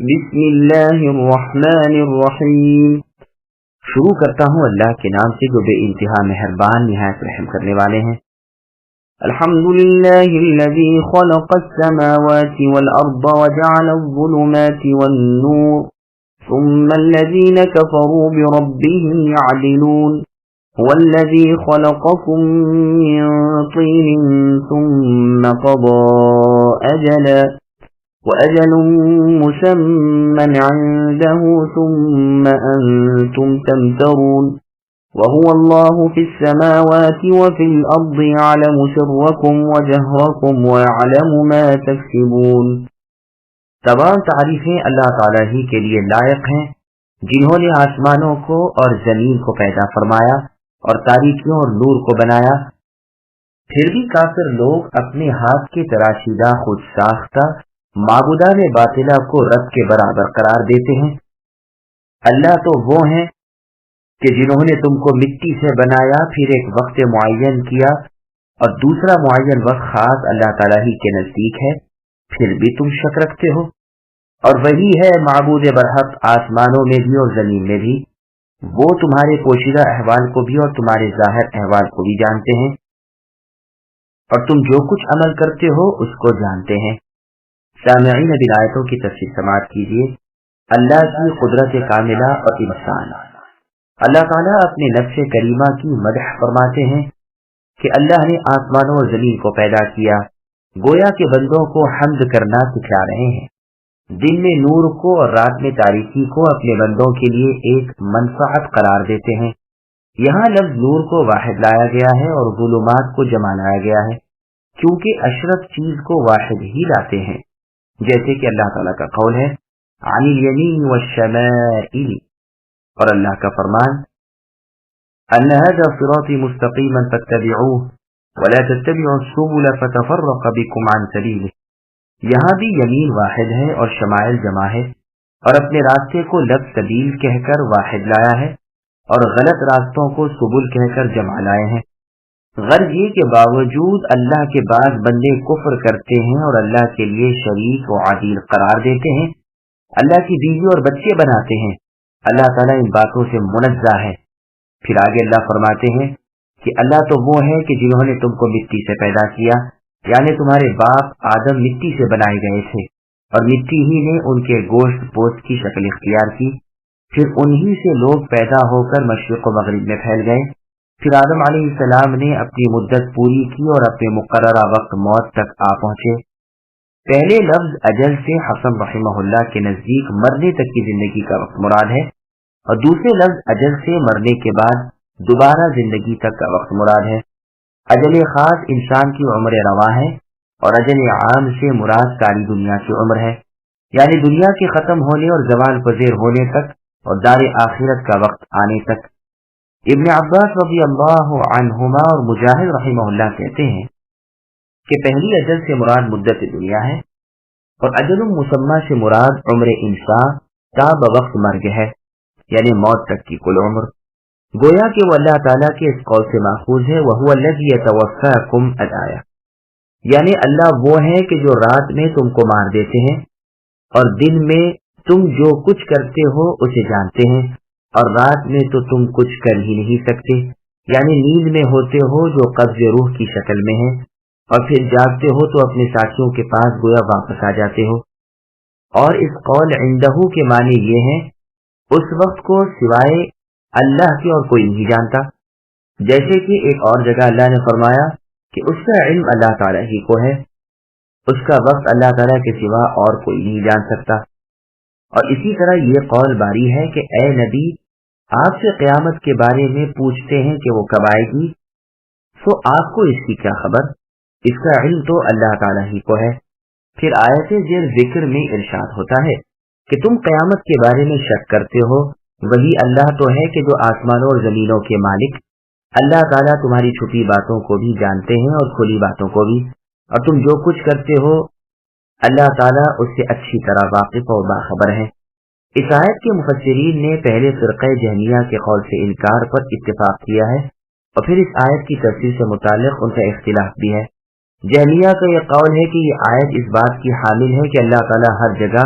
بسم اللہ الرحمن الرحیم۔ شروع کرتا ہوں اللہ کے نام سے جو بے انتہا مہربان نہایت رحم کرنے والے ہیں۔ الحمد للہ الذی خلق السماوات والارض وجعل الظلمات والنور ثم الذین کفروا بربهم يعدلون هو الذی خلقكم من طین ثم قضى أجلا وأجل مسمى عنده ثم أنتم تمترون وهو الله في السماوات وفي الأرض يعلم سركم وجهركم ويعلم ما تكسبون۔ تمام تعریفیں اللہ تعالیٰ ہی کے لیے لائق ہیں جنہوں نے آسمانوں کو اور زمین کو پیدا فرمایا اور تاریکیوں اور نور کو بنایا۔ پھر بھی کافر لوگ اپنے ہاتھ کے تراشیدہ خود ساختہ معبودان باطلہ کو رب کے برابر قرار دیتے ہیں۔ اللہ تو وہ ہیں کہ جنہوں نے تم کو مٹی سے بنایا، پھر ایک وقت معین کیا اور دوسرا معین وقت خاص اللہ تعالیٰ ہی کے نزدیک ہے، پھر بھی تم شک رکھتے ہو۔ اور وہی ہے معبود برحق آسمانوں میں بھی اور زمین میں بھی، وہ تمہارے پوشیدہ احوال کو بھی اور تمہارے ظاہر احوال کو بھی جانتے ہیں، اور تم جو کچھ عمل کرتے ہو اس کو جانتے ہیں۔ سامعین اب آیتوں کی تفسیر سماعت کیجیے۔ اللہ کی قدرت کاملہ اور انسان۔ اللہ تعالیٰ اپنے نفس کریمہ کی مدح فرماتے ہیں کہ اللہ نے آسمانوں اور زمین کو پیدا کیا، گویا کہ بندوں کو حمد کرنا سکھا رہے ہیں۔ دن میں نور کو اور رات میں تاریکی کو اپنے بندوں کے لیے ایک منفعت قرار دیتے ہیں۔ یہاں لفظ نور کو واحد لایا گیا ہے اور ظلمات کو جمع لایا گیا ہے، کیونکہ اشرف چیز کو واحد ہی لاتے ہیں، جیسے کہ اللہ تعالیٰ کا قول ہے عن الیمین والشمائل، اور اللہ کا فرمان ان هذا صراطی مستقیما فاتبعوه ولا تتبعوا السبل فتفرق بكم عن سبیلہ۔ یہاں بھی یمین واحد ہے اور شمائل جمع ہے، اور اپنے راستے کو لفظ سبیل کہہ کر واحد لایا ہے اور غلط راستوں کو سبل کہہ کر جمع لائے ہیں۔ غرض یہ کہ باوجود اللہ کے بعد بندے کفر کرتے ہیں اور اللہ کے لیے شریک و عدیل قرار دیتے ہیں، اللہ کی بیوی اور بچے بناتے ہیں، اللہ تعالیٰ ان باتوں سے منزہ ہے۔ پھر آگے اللہ فرماتے ہیں کہ اللہ تو وہ ہے کہ جنہوں نے تم کو مٹی سے پیدا کیا، یعنی تمہارے باپ آدم مٹی سے بنائے گئے تھے، اور مٹی ہی نے ان کے گوشت پوست کی شکل اختیار کی، پھر انہی سے لوگ پیدا ہو کر مشرق و مغرب میں پھیل گئے۔ پھر آدم علیہ السلام نے اپنی مدت پوری کی اور اپنے مقررہ وقت موت تک آ پہنچے۔ پہلے لفظ اجل سے حسن رحمہ اللہ کے نزدیک مرنے تک کی زندگی کا وقت مراد ہے، اور دوسرے لفظ اجل سے مرنے کے بعد دوبارہ زندگی تک کا وقت مراد ہے۔ اجل خاص انسان کی عمر رواں ہے، اور اجل عام سے مراد ساری دنیا کی عمر ہے، یعنی دنیا کے ختم ہونے اور زوال پذیر ہونے تک اور دار آخرت کا وقت آنے تک۔ ابن عباس رضی اللہ عنہما اور مجاہد رحمہ اللہ کہتے ہیں کہ پہلی اجل سے مراد مدت دنیا ہے، اور اجل مسمى سے مراد عمر انسان تا بوقت مرگ ہے، یعنی موت تک کی کل عمر۔ گویا کہ وہ اللہ تعالیٰ کے اس قول سے ماخوذ ہے وَهُوَ الَّذِي يَتَوَفَّاكُمْ الآیہ، یعنی اللہ وہ ہے کہ جو رات میں تم کو مار دیتے ہیں اور دن میں تم جو کچھ کرتے ہو اسے جانتے ہیں، اور رات میں تو تم کچھ کر ہی نہیں سکتے، یعنی نیند میں ہوتے ہو جو قبض روح کی شکل میں ہے، اور پھر جاگتے ہو تو اپنے ساتھیوں کے پاس گویا واپس آ جاتے ہو۔ اور اس قول عندہ کے معنی یہ ہیں اس وقت کو سوائے اللہ کے اور کوئی نہیں جانتا، جیسے کہ ایک اور جگہ اللہ نے فرمایا کہ اس کا علم اللہ تعالیٰ ہی کو ہے، اس کا وقت اللہ تعالیٰ کے سوا اور کوئی نہیں جان سکتا۔ اور اسی طرح یہ قول باری ہے کہ اے نبی، آپ سے قیامت کے بارے میں پوچھتے ہیں کہ وہ کب آئے گی، سو آپ کو اس کی کیا خبر، اس کا علم تو اللہ تعالیٰ ہی کو ہے۔ پھر آیت ذیل ذکر میں ارشاد ہوتا ہے کہ تم قیامت کے بارے میں شک کرتے ہو، وہی اللہ تو ہے کہ جو آسمانوں اور زمینوں کے مالک۔ اللہ تعالیٰ تمہاری چھپی باتوں کو بھی جانتے ہیں اور کھلی باتوں کو بھی، اور تم جو کچھ کرتے ہو اللہ تعالیٰ اس سے اچھی طرح واقف اور باخبر ہے۔ اس آیت کے مفسرین نے پہلے فرقہ جہمیہ کے قول سے انکار پر اتفاق کیا ہے، اور پھر اس آیت کی تفسیر سے متعلق ان کا اختلاف بھی ہے۔ جہمیہ کا یہ قول ہے کہ یہ آیت اس بات کی حامل ہے کہ اللہ تعالیٰ ہر جگہ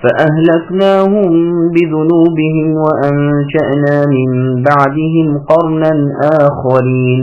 فأهلكناهم بذنوبهم وأنشأنا من بعدهم قرنا آخرين।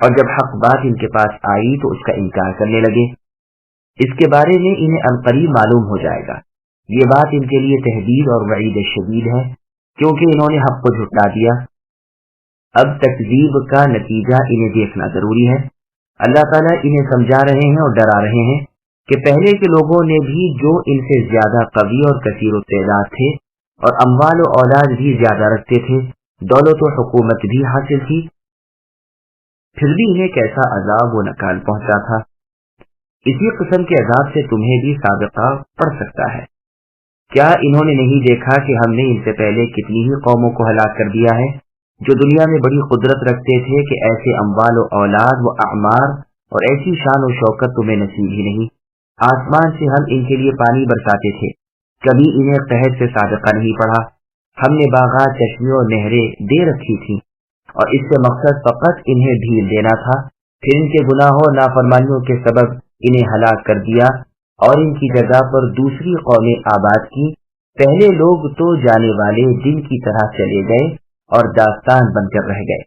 اور جب حق بات ان کے پاس آئی تو اس کا انکار کرنے لگے۔ اس کے بارے میں انہیں عنقریب معلوم ہو جائے گا۔ یہ بات ان کے لیے تہدید اور وعید شدید ہے، کیونکہ انہوں نے حق کو جھٹلا دیا۔ اب تکذیب کا نتیجہ انہیں دیکھنا ضروری ہے۔ اللہ تعالیٰ انہیں سمجھا رہے ہیں اور ڈرا رہے ہیں کہ پہلے کے لوگوں نے بھی جو ان سے زیادہ قوی اور کثیر التعداد تھے اور اموال و اولاد بھی زیادہ رکھتے تھے، دولت و حکومت بھی حاصل تھی، پھر بھی انہیں کیسا عذاب و نکال پہنچا تھا۔ اسی قسم کے عذاب سے تمہیں بھی سابقہ پڑ سکتا ہے۔ کیا انہوں نے نہیں دیکھا کہ ہم نے ان سے پہلے کتنی ہی قوموں کو ہلاک کر دیا ہے جو دنیا میں بڑی قدرت رکھتے تھے کہ ایسے اموال و اولاد و اعمار اور ایسی شان و شوکت تمہیں نصیب ہی نہیں۔ آسمان سے ہم ان کے لیے پانی برساتے تھے، کبھی انہیں قحط سے سابقہ نہیں پڑا۔ ہم نے باغات، چشمے اور نہریں دے رکھی تھیں اور اس سے مقصد فقط انہیں ڈھیل دینا تھا۔ پھر ان کے گناہوں اور نافرمانیوں کے سبب انہیں ہلاک کر دیا اور ان کی جگہ پر دوسری قومیں آباد کی۔ پہلے لوگ تو جانے والے دن کی طرح چلے گئے اور داستان بن کر رہ گئے،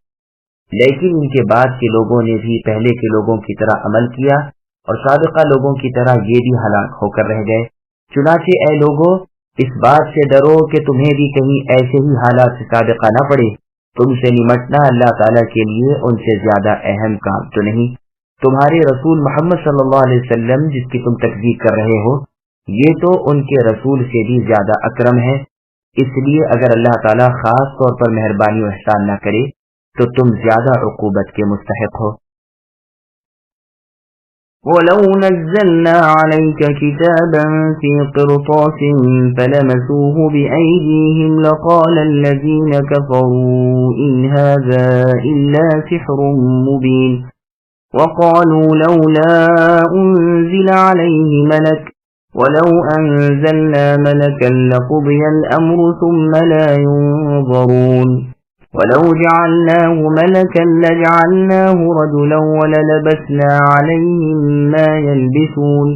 لیکن ان کے بعد کے لوگوں نے بھی پہلے کے لوگوں کی طرح عمل کیا اور سابقہ لوگوں کی طرح یہ بھی ہلاک ہو کر رہ گئے۔ چنانچہ اے لوگو، اس بات سے ڈرو کہ تمہیں بھی کہیں ایسے ہی حالات سے سابقہ نہ پڑے۔ تم سے نمٹنا اللہ تعالیٰ کے لیے ان سے زیادہ اہم کام تو نہیں۔ تمہارے رسول محمد صلی اللہ علیہ وسلم جس کی تم تکذیب کر رہے ہو، یہ تو ان کے رسول سے بھی زیادہ اکرم ہے۔ اس لیے اگر اللہ تعالیٰ خاص طور پر مہربانی و احسان نہ کرے تو تم زیادہ عقوبت کے مستحق ہو۔ وَلَوْ نَزَّلْنَا عَلَيْكَ كِتَابًا فِي قِرْطَاسٍ فَلَمَسُوهُ بِأَيْدِيهِمْ لَقَالَ الَّذِينَ كَفَرُوا إِنْ هَذَا إِلَّا سِحْرٌ مُبِينٌ وَقَالُوا لَوْلَا أُنزِلَ عَلَيْهِ مَلَكٌ وَلَوْ أَنزَلْنَا مَلَكًا لَقُضِيَ الْأَمْرُ ثُمَّ لَا يُنظَرُونَ وَلَوْ جَعَلْنَاهُ مَلَكًا لَجَعَلْنَاهُ رَجُلًا وَلَلَبَسْنَا عَلَيْهِمْ مَا يَلْبِسُونَ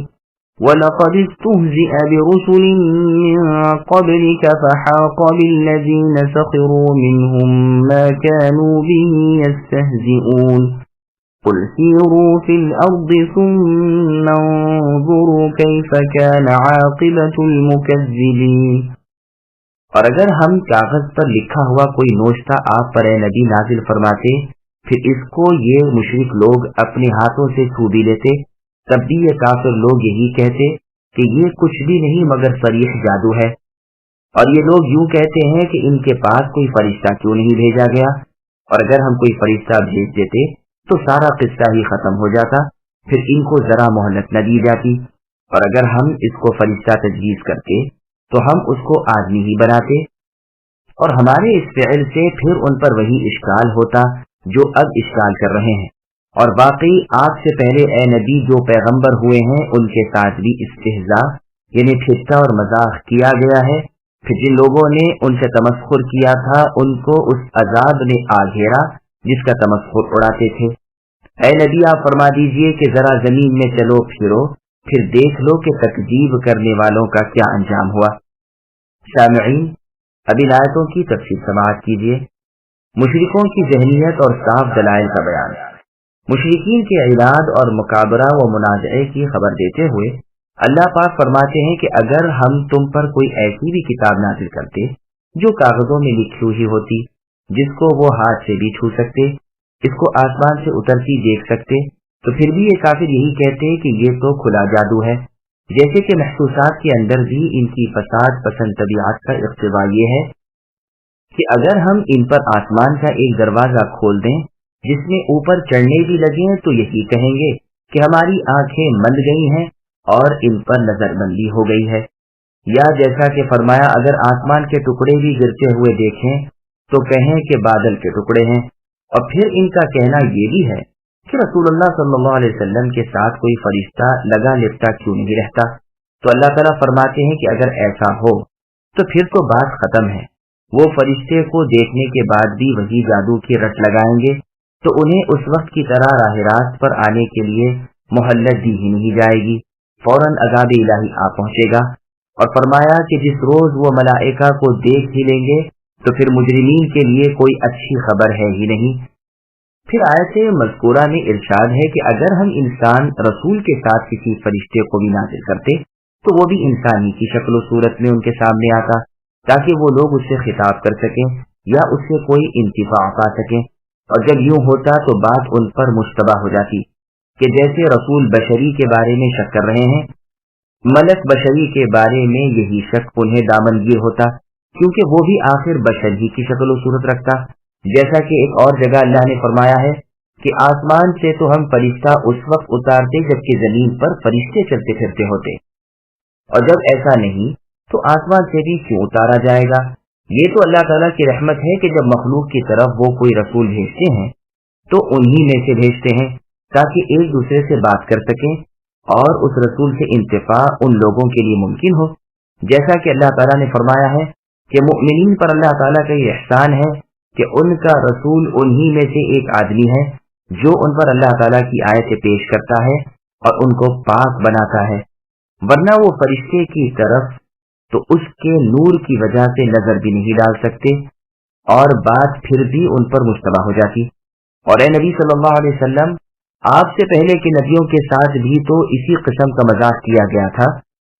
وَلَقَدِ اسْتُهْزِئَ بِرُسُلٍ مِّن قَبْلِكَ فَحَاقَ بِالَّذِينَ سَخِرُوا مِنْهُم مَّا كَانُوا بِهِ يَسْتَهْزِئُونَ قُلْ سِيرُوا فِي الْأَرْضِ ثُمَّ انظُرُوا كَيْفَ كَانَ عَاقِبَةُ الْمُكَذِّبِينَ۔ اور اگر ہم کاغذ پر لکھا ہوا کوئی نوشتہ آپ پر اے نبی نازل فرماتے، پھر اس کو یہ مشرک لوگ اپنے ہاتھوں سے چھو بھی لیتے، تب بھی یہ کافر لوگ یہی کہتے کہ یہ کچھ بھی نہیں مگر صریح جادو ہے۔ اور یہ لوگ یوں کہتے ہیں کہ ان کے پاس کوئی فرشتہ کیوں نہیں بھیجا گیا، اور اگر ہم کوئی فرشتہ بھیج دیتے تو سارا قصہ ہی ختم ہو جاتا، پھر ان کو ذرا مہلت نہ دی جاتی۔ اور اگر ہم اس کو فرشتہ تجویز کرتے تو ہم اس کو آدمی ہی بناتے، اور ہمارے اس فعل سے پھر ان پر وہی اشکال ہوتا جو اب اشکال کر رہے ہیں۔ اور واقعی آپ سے پہلے اے نبی جو پیغمبر ہوئے ہیں ان کے ساتھ بھی استہزاء یعنی ٹھٹا اور مذاق کیا گیا ہے۔ پھر جن لوگوں نے ان سے تمسخر کیا تھا ان کو اس عذاب نے آ گھیرا جس کا تمسخر اڑاتے تھے۔ اے نبی آپ فرما دیجئے کہ ذرا زمین میں چلو پھرو، پھر دیکھ لو کہ تکذیب کرنے والوں کا کیا انجام ہوا۔ سامعین، اب ان آیتوں کی تفصیل سماعت کیجیے۔ مشرکوں کی ذہنیت اور صاف دلائل کا بیان۔ مشرکین کے عناد اور مکابرہ و منازعے کی خبر دیتے ہوئے اللہ پاک فرماتے ہیں کہ اگر ہم تم پر کوئی ایسی بھی کتاب نازل کرتے جو کاغذوں میں لکھی ہوئی ہوتی، جس کو وہ ہاتھ سے بھی چھو سکتے، اس کو آسمان سے اترتی دیکھ سکتے، تو پھر بھی یہ کافر یہی کہتے کہ یہ تو کھلا جادو ہے۔ جیسے کہ محسوسات کے اندر بھی ان کی فساد پسند طبیعت کا اقتضا یہ ہے کہ اگر ہم ان پر آسمان کا ایک دروازہ کھول دیں جس میں اوپر چڑھنے بھی لگیں تو یہی کہیں گے کہ ہماری آنکھیں بند گئی ہیں اور ان پر نظر بندی ہو گئی ہے۔ یا جیسا کہ فرمایا اگر آسمان کے ٹکڑے بھی گرتے ہوئے دیکھیں تو کہیں کہ بادل کے ٹکڑے ہیں۔ اور پھر ان کا کہنا یہ بھی ہے کہ رسول اللہ صلی اللہ علیہ وسلم کے ساتھ کوئی فرشتہ لگا لپٹا کیوں نہیں رہتا۔ تو اللہ تعالیٰ فرماتے ہیں کہ اگر ایسا ہو تو پھر تو بات ختم ہے، وہ فرشتے کو دیکھنے کے بعد بھی وہی جادو کی رٹ لگائیں گے تو انہیں اس وقت کی طرح راہ راست پر آنے کے لیے مہلت دی ہی نہیں جائے گی، فوراً عذاب الہی آ پہنچے گا۔ اور فرمایا کہ جس روز وہ ملائکہ کو دیکھ ہی لیں گے تو پھر مجرمین کے لیے کوئی اچھی خبر ہے ہی نہیں۔ پھر آیت مذکورہ میں ارشاد ہے کہ اگر ہم انسان رسول کے ساتھ کسی فرشتے کو بھی نازل کرتے تو وہ بھی انسانی کی شکل و صورت میں ان کے سامنے آتا تاکہ وہ لوگ اس سے خطاب کر سکیں یا اس سے کوئی انتفاع پا سکیں، اور جب یوں ہوتا تو بات ان پر مشتبہ ہو جاتی کہ جیسے رسول بشری کے بارے میں شک کر رہے ہیں، ملک بشری کے بارے میں یہی شک انہیں دامنگیر ہوتا، کیونکہ وہ بھی آخر بشر ہی کی شکل و صورت رکھتا۔ جیسا کہ ایک اور جگہ اللہ نے فرمایا ہے کہ آسمان سے تو ہم فرشتہ اس وقت اتارتے جبکہ زمین پر فرشتے چلتے پھرتے ہوتے، اور جب ایسا نہیں تو آسمان سے بھی کیوں اتارا جائے گا؟ یہ تو اللہ تعالیٰ کی رحمت ہے کہ جب مخلوق کی طرف وہ کوئی رسول بھیجتے ہیں تو انہی میں سے بھیجتے ہیں تاکہ ایک دوسرے سے بات کر سکیں اور اس رسول سے انتفاع ان لوگوں کے لیے ممکن ہو۔ جیسا کہ اللہ تعالیٰ نے فرمایا ہے کہ مؤمنین پر اللہ تعالیٰ کا یہ احسان ہے کہ ان کا رسول انہی میں سے ایک آدمی ہے جو ان پر اللہ تعالیٰ کی آیتیں پیش کرتا ہے اور ان کو پاک بناتا ہے، ورنہ وہ فرشتے کی طرف تو اس کے نور کی وجہ سے نظر بھی نہیں ڈال سکتے اور بات پھر بھی ان پر مشتبہ ہو جاتی۔ اور اے نبی صلی اللہ علیہ وسلم، آپ سے پہلے کے نبیوں کے ساتھ بھی تو اسی قسم کا مذاق کیا گیا تھا،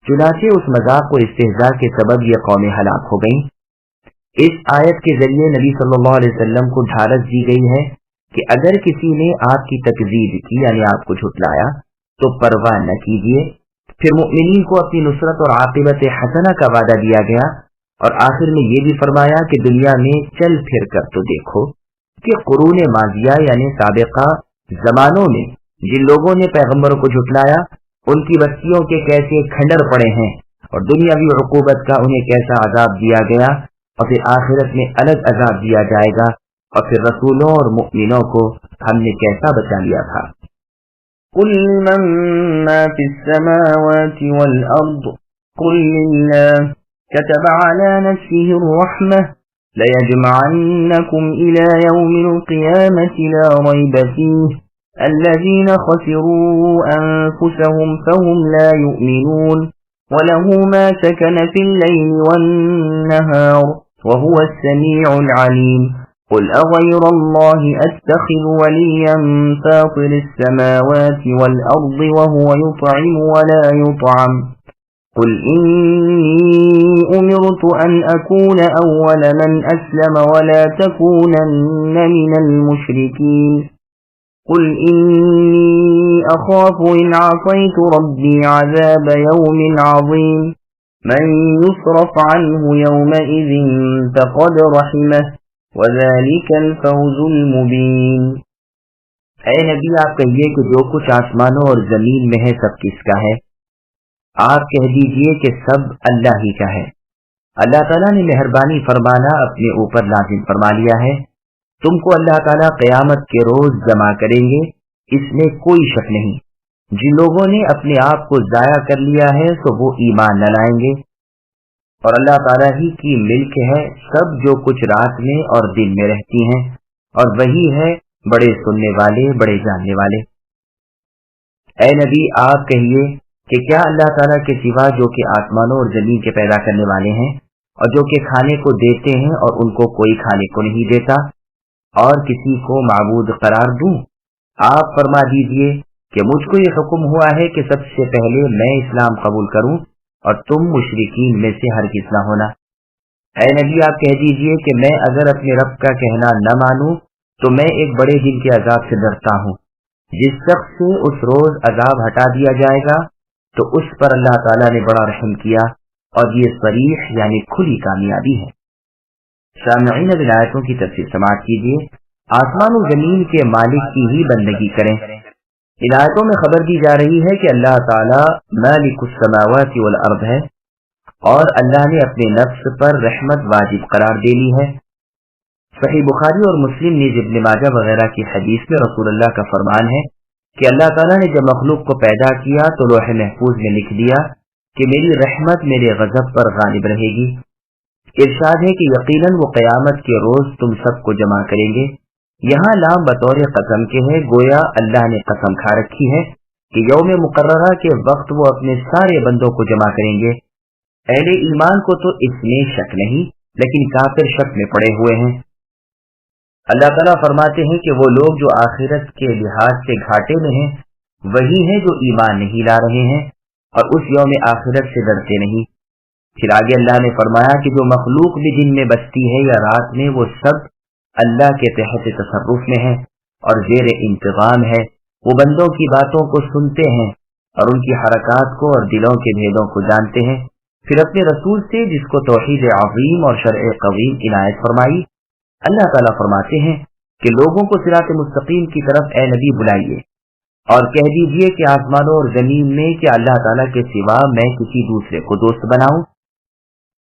چنانچہ اس مذاق و استہزاء کے سبب یہ قومیں ہلاک ہو گئیں۔ اس آیت کے ذریعے نبی صلی اللہ علیہ وسلم کو ڈھارس دی گئی ہے کہ اگر کسی نے آپ کی تکذیب کی یعنی آپ کو جھٹلایا تو پرواہ نہ کیجیے۔ پھر مؤمنین کو اپنی نصرت اور عاقبت حسنہ کا وعدہ دیا گیا، اور آخر میں یہ بھی فرمایا کہ دنیا میں چل پھر کر تو دیکھو کہ قرون ماضیہ یعنی سابقہ زمانوں میں جن لوگوں نے پیغمبروں کو جھٹلایا ان کی بستیوں کے کیسے کھنڈر پڑے ہیں، اور دنیاوی عقوبت کا انہیں کیسا عذاب دیا گیا، اور پھر آخرت میں الگ عذاب دیا جائے گا، اور پھر رسولوں اور مؤمنوں کو ہم نے کیسا بچا لیا تھا۔ قل من ما في السماوات والأرض قل لله كتب على نفسه الرحمة ليجمعنكم إلى يوم القيامة لا ريب فيه الذين خسروا أنفسهم فهم لا يؤمنون وله ما سكن في الليل والنهار وهو السميع العليم قل أغير الله أتخذ وليا فاطر السماوات والأرض وهو يطعم ولا يطعم قل إني أمرت أن أكون أول من أسلم ولا تكونن من المشركين قل إني أخاف إن عصيت ربي عذاب يوم عظيم من يصرف عنه يومئذ فقد رحمه وذلك الفوز المبين۔ اے نبی، آپ کہیے کہ جو کچھ آسمانوں اور زمین میں ہے سب کس کا ہے؟ آپ کہہ دیجئے کہ سب اللہ ہی کا ہے۔ اللہ تعالیٰ نے مہربانی فرمانا اپنے اوپر لازم فرما لیا ہے۔ تم کو اللہ تعالیٰ قیامت کے روز جمع کریں گے، اس میں کوئی شک نہیں۔ جن لوگوں نے اپنے آپ کو ضائع کر لیا ہے تو وہ ایمان نہ لائیں گے، اور اللہ تعالیٰ ہی کی ملک ہے سب جو کچھ رات میں اور دن میں رہتی ہیں، اور وہی ہے بڑے سننے والے بڑے جاننے والے۔ اے نبی، آپ کہیے کہ کیا اللہ تعالیٰ کے سوا جو کہ آسمانوں اور زمین کے پیدا کرنے والے ہیں اور جو کہ کھانے کو دیتے ہیں اور ان کو کوئی کھانے کو نہیں دیتا، اور کسی کو معبود قرار دوں؟ آپ فرما دیجئے کہ مجھ کو یہ حکم ہوا ہے کہ سب سے پہلے میں اسلام قبول کروں اور تم مشرکین میں سے ہرگز نہ ہونا۔ اے نبی، آپ کہہ دیجئے کہ میں اگر اپنے رب کا کہنا نہ مانوں تو میں ایک بڑے دن کے عذاب سے ڈرتا ہوں۔ جس شخص سے اس روز عذاب ہٹا دیا جائے گا تو اس پر اللہ تعالیٰ نے بڑا رحم کیا، اور یہ صریح یعنی کھلی کامیابی ہے۔ سامعین، اب آیتوں کی تفسیر سماعت کیجیے۔ آسمان و زمین کے مالک کی ہی بندگی کریں۔ ان آیتوں میں خبر دی جا رہی ہے کہ اللہ تعالیٰ مالک السماوات والارض ہے، اور اللہ نے اپنے نفس پر رحمت واجب قرار دے لی ہے۔ صحیح بخاری اور مسلم نیز ابن ماجہ وغیرہ کی حدیث میں رسول اللہ کا فرمان ہے کہ اللہ تعالیٰ نے جب مخلوق کو پیدا کیا تو لوح محفوظ میں لکھ دیا کہ میری رحمت میرے غضب پر غالب رہے گی۔ ارشاد ہے کہ یقیناً وہ قیامت کے روز تم سب کو جمع کریں گے۔ یہاں لام بطور قسم کے ہے، گویا اللہ نے قسم کھا رکھی ہے کہ یوم مقررہ کے وقت وہ اپنے سارے بندوں کو جمع کریں گے۔ اہل ایمان کو تو اس میں شک نہیں، لیکن کافر شک میں پڑے ہوئے ہیں۔ اللہ تعالیٰ فرماتے ہیں کہ وہ لوگ جو آخرت کے لحاظ سے گھاٹے میں ہیں وہی ہیں جو ایمان نہیں لا رہے ہیں اور اس یوم آخرت سے ڈرتے نہیں۔ پھر آگے اللہ نے فرمایا کہ جو مخلوق بھی دن میں بستی ہے یا رات میں وہ سب اللہ کے تحت تصرف میں ہے اور زیر انتظام ہے۔ وہ بندوں کی باتوں کو سنتے ہیں اور ان کی حرکات کو اور دلوں کے بھیدوں کو جانتے ہیں۔ پھر اپنے رسول سے جس کو توحید عظیم اور شرع قویم عنایت فرمائی، اللہ تعالیٰ فرماتے ہیں کہ لوگوں کو صراط مستقیم کی طرف اے نبی بلائیے اور کہہ دیجئے کہ آسمانوں اور زمین میں کہ اللہ تعالیٰ کے سوا میں کسی دوسرے کو دوست بناؤں،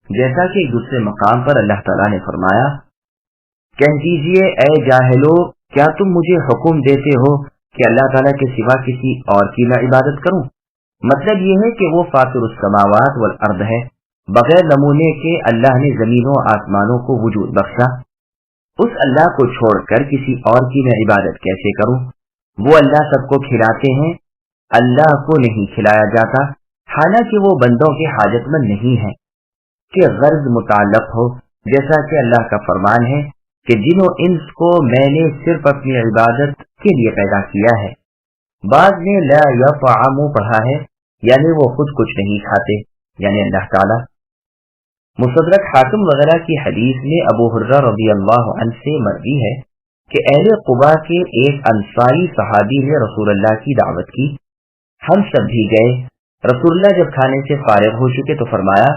جیسا کہ ایک دوسرے مقام پر اللہ تعالیٰ نے فرمایا، کہہ دیجئے اے جاہلو، کیا تم مجھے حکم دیتے ہو کہ اللہ تعالیٰ کے سوا کسی اور کی میں عبادت کروں؟ مطلب یہ ہے کہ وہ فاطر السماوات والارض ہے، بغیر نمونے کے اللہ نے زمینوں آسمانوں کو وجود بخشا۔ اس اللہ کو چھوڑ کر کسی اور کی میں عبادت کیسے کروں؟ وہ اللہ سب کو کھلاتے ہیں، اللہ کو نہیں کھلایا جاتا، حالانکہ وہ بندوں کے حاجت مند نہیں ہے کہ غرض متعلق ہو، جیسا کہ اللہ کا فرمان ہے کہ جن و انس کو میں نے صرف اپنی عبادت کے لیے پیدا کیا ہے۔ بعض نے لا یطعم پڑھا ہے، یعنی وہ خود کچھ نہیں کھاتے، یعنی اللہ تعالی۔ مستدرک حاکم وغیرہ کی حدیث میں ابو ہریرہ رضی اللہ عنہ سے مروی ہے کہ اہل قبا کے ایک انصاری صحابی نے رسول اللہ کی دعوت کی، ہم سب بھی گئے۔ رسول اللہ جب کھانے سے فارغ ہو چکے تو فرمایا،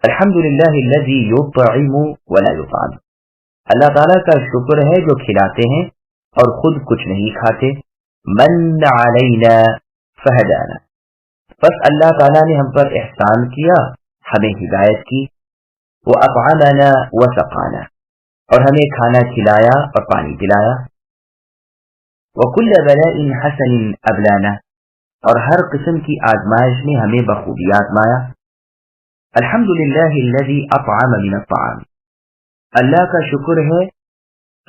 الحمدللہ الذی یطعم ولا یطعم، اللہ تعالیٰ کا شکر ہے جو کھلاتے ہیں اور خود کچھ نہیں کھاتے، من علینا فہدانا، بس اللہ تعالیٰ نے ہم پر احسان کیا، ہمیں ہدایت کی، وَأَطْعَمَنَا وَسَقَانَا، اور ہمیں کھانا کھلایا اور پانی پلایا، وَكُلَّ بَلَاءٍ حَسَنٍ أَبْلَانَا، اور ہر قسم کی آزمائش میں ہمیں بخوبی آزمایا۔ الحمدللہ الذی اطعم من الطعام، اللہ کا شکر ہے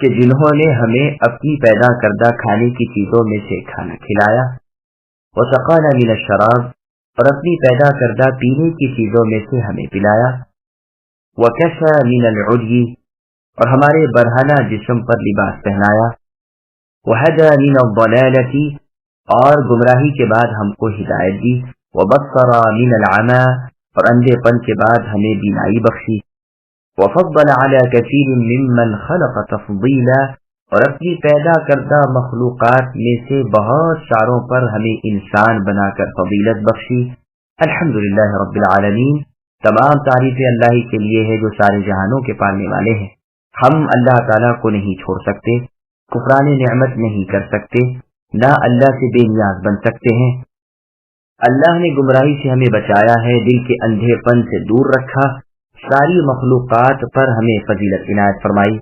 کہ جنہوں نے ہمیں اپنی پیدا کردہ کھانے کی چیزوں میں سے کھانا کھلایا، وسقانا من الشراب، اور اپنی پیدا کردہ پینے کی چیزوں میں سے ہمیں پلایا، وکسا من العری، اور ہمارے برہنہ جسم پر لباس پہنایا، وہدى من الضلالۃ، اور گمراہی کے بعد ہم کو ہدایت دی، وبصر من العمى، اور اندھے پن کے بعد ہمیں بینائی بخشی، وفضل على كثير ممن خلق تفضیلا، اور اپنی پیدا کردہ مخلوقات میں سے بہت ساروں پر ہمیں انسان بنا کر فضیلت بخشی۔ الحمدللہ رب العالمین، تمام تعریفیں اللہ ہی کے لیے ہے جو سارے جہانوں کے پالنے والے ہیں۔ ہم اللہ تعالیٰ کو نہیں چھوڑ سکتے، کفران نعمت نہیں کر سکتے، نہ اللہ سے بے نیاز بن سکتے ہیں۔ اللہ نے گمراہی سے ہمیں بچایا ہے، دل کے اندھے پن سے دور رکھا، ساری مخلوقات پر ہمیں فضیلت عنایت فرمائی۔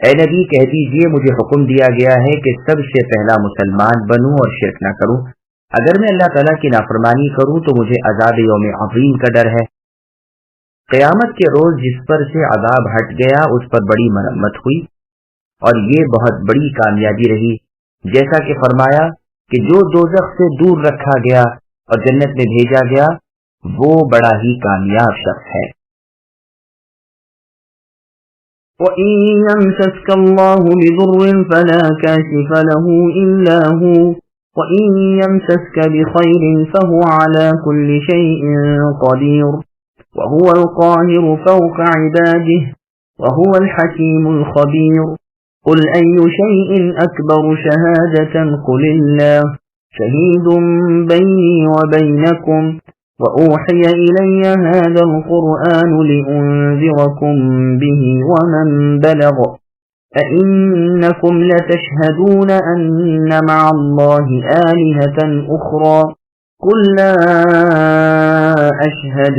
اے نبی کہہ دیجئے مجھے حکم دیا گیا ہے کہ سب سے پہلا مسلمان بنوں اور شرک نہ کروں، اگر میں اللہ تعالیٰ کی نافرمانی کروں تو مجھے عذاب یوم عظیم کا ڈر ہے۔ قیامت کے روز جس پر سے عذاب ہٹ گیا اس پر بڑی مرمت ہوئی اور یہ بہت بڑی کامیابی رہی، جیسا کہ فرمایا کہ جو دوزخ سے دور رکھا گیا اور جنت میں بھیجا گیا وہ بڑا ہی کامیاب شخص ہے۔ وَإِن يَمْسَسْكَ اللَّهُ بِضُرٍّ فَلَا كَاشِفَ لَهُ إِلَّا هُوَ وَإِن يَمْسَسْكَ بِخَيْرٍ فَهُوَ عَلَى كُلِّ شَيْءٍ قَدِيرٌ وَهُوَ الْقَاهِرُ فَوْقَ عِبَادِهِ وَهُوَ الْحَكِيمُ الْخَبِيرُ قُلْ أَيُّ شَيْءٍ أَكْبَرُ شَهَادَةً قُلِ اللَّهُ شَهِيدٌ بَيْنِي وَبَيْنَكُمْ وَأُوحِيَ إِلَيَّ هَذَا الْقُرْآنُ لِأُنذِرَكُم بِهِ وَمَن بَلَغَ أَإِنَّكُمْ لَتَشْهَدُونَ أَنَّ مَعَ اللَّهِ آلِهَةً أُخْرَى قُل لَّا أَشْهَدُ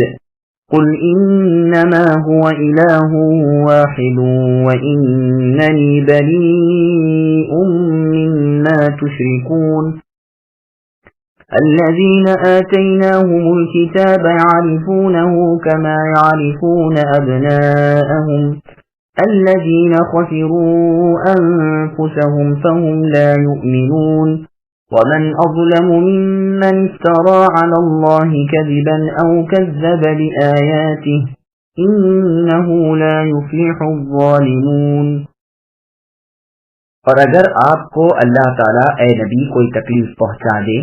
قُلْ إِنَّمَا هُوَ إِلَٰهٌ وَاحِدٌ وَإِنَّنِي بَرِيءٌ مِّمَّا تُشْرِكُونَ الذين آتيناهم الكتاب يعرفونه كما يعرفون أبناءهم الذين خسروا أنفسهم فهم لا يؤمنون ومن أظلم ممن افترى على الله كذبا أو كذب بآياته إنه لا يفلح الظالمون اور اگر آپ کو اللہ تعالیٰ اے نبی کوئی تکلیف پہنچا دے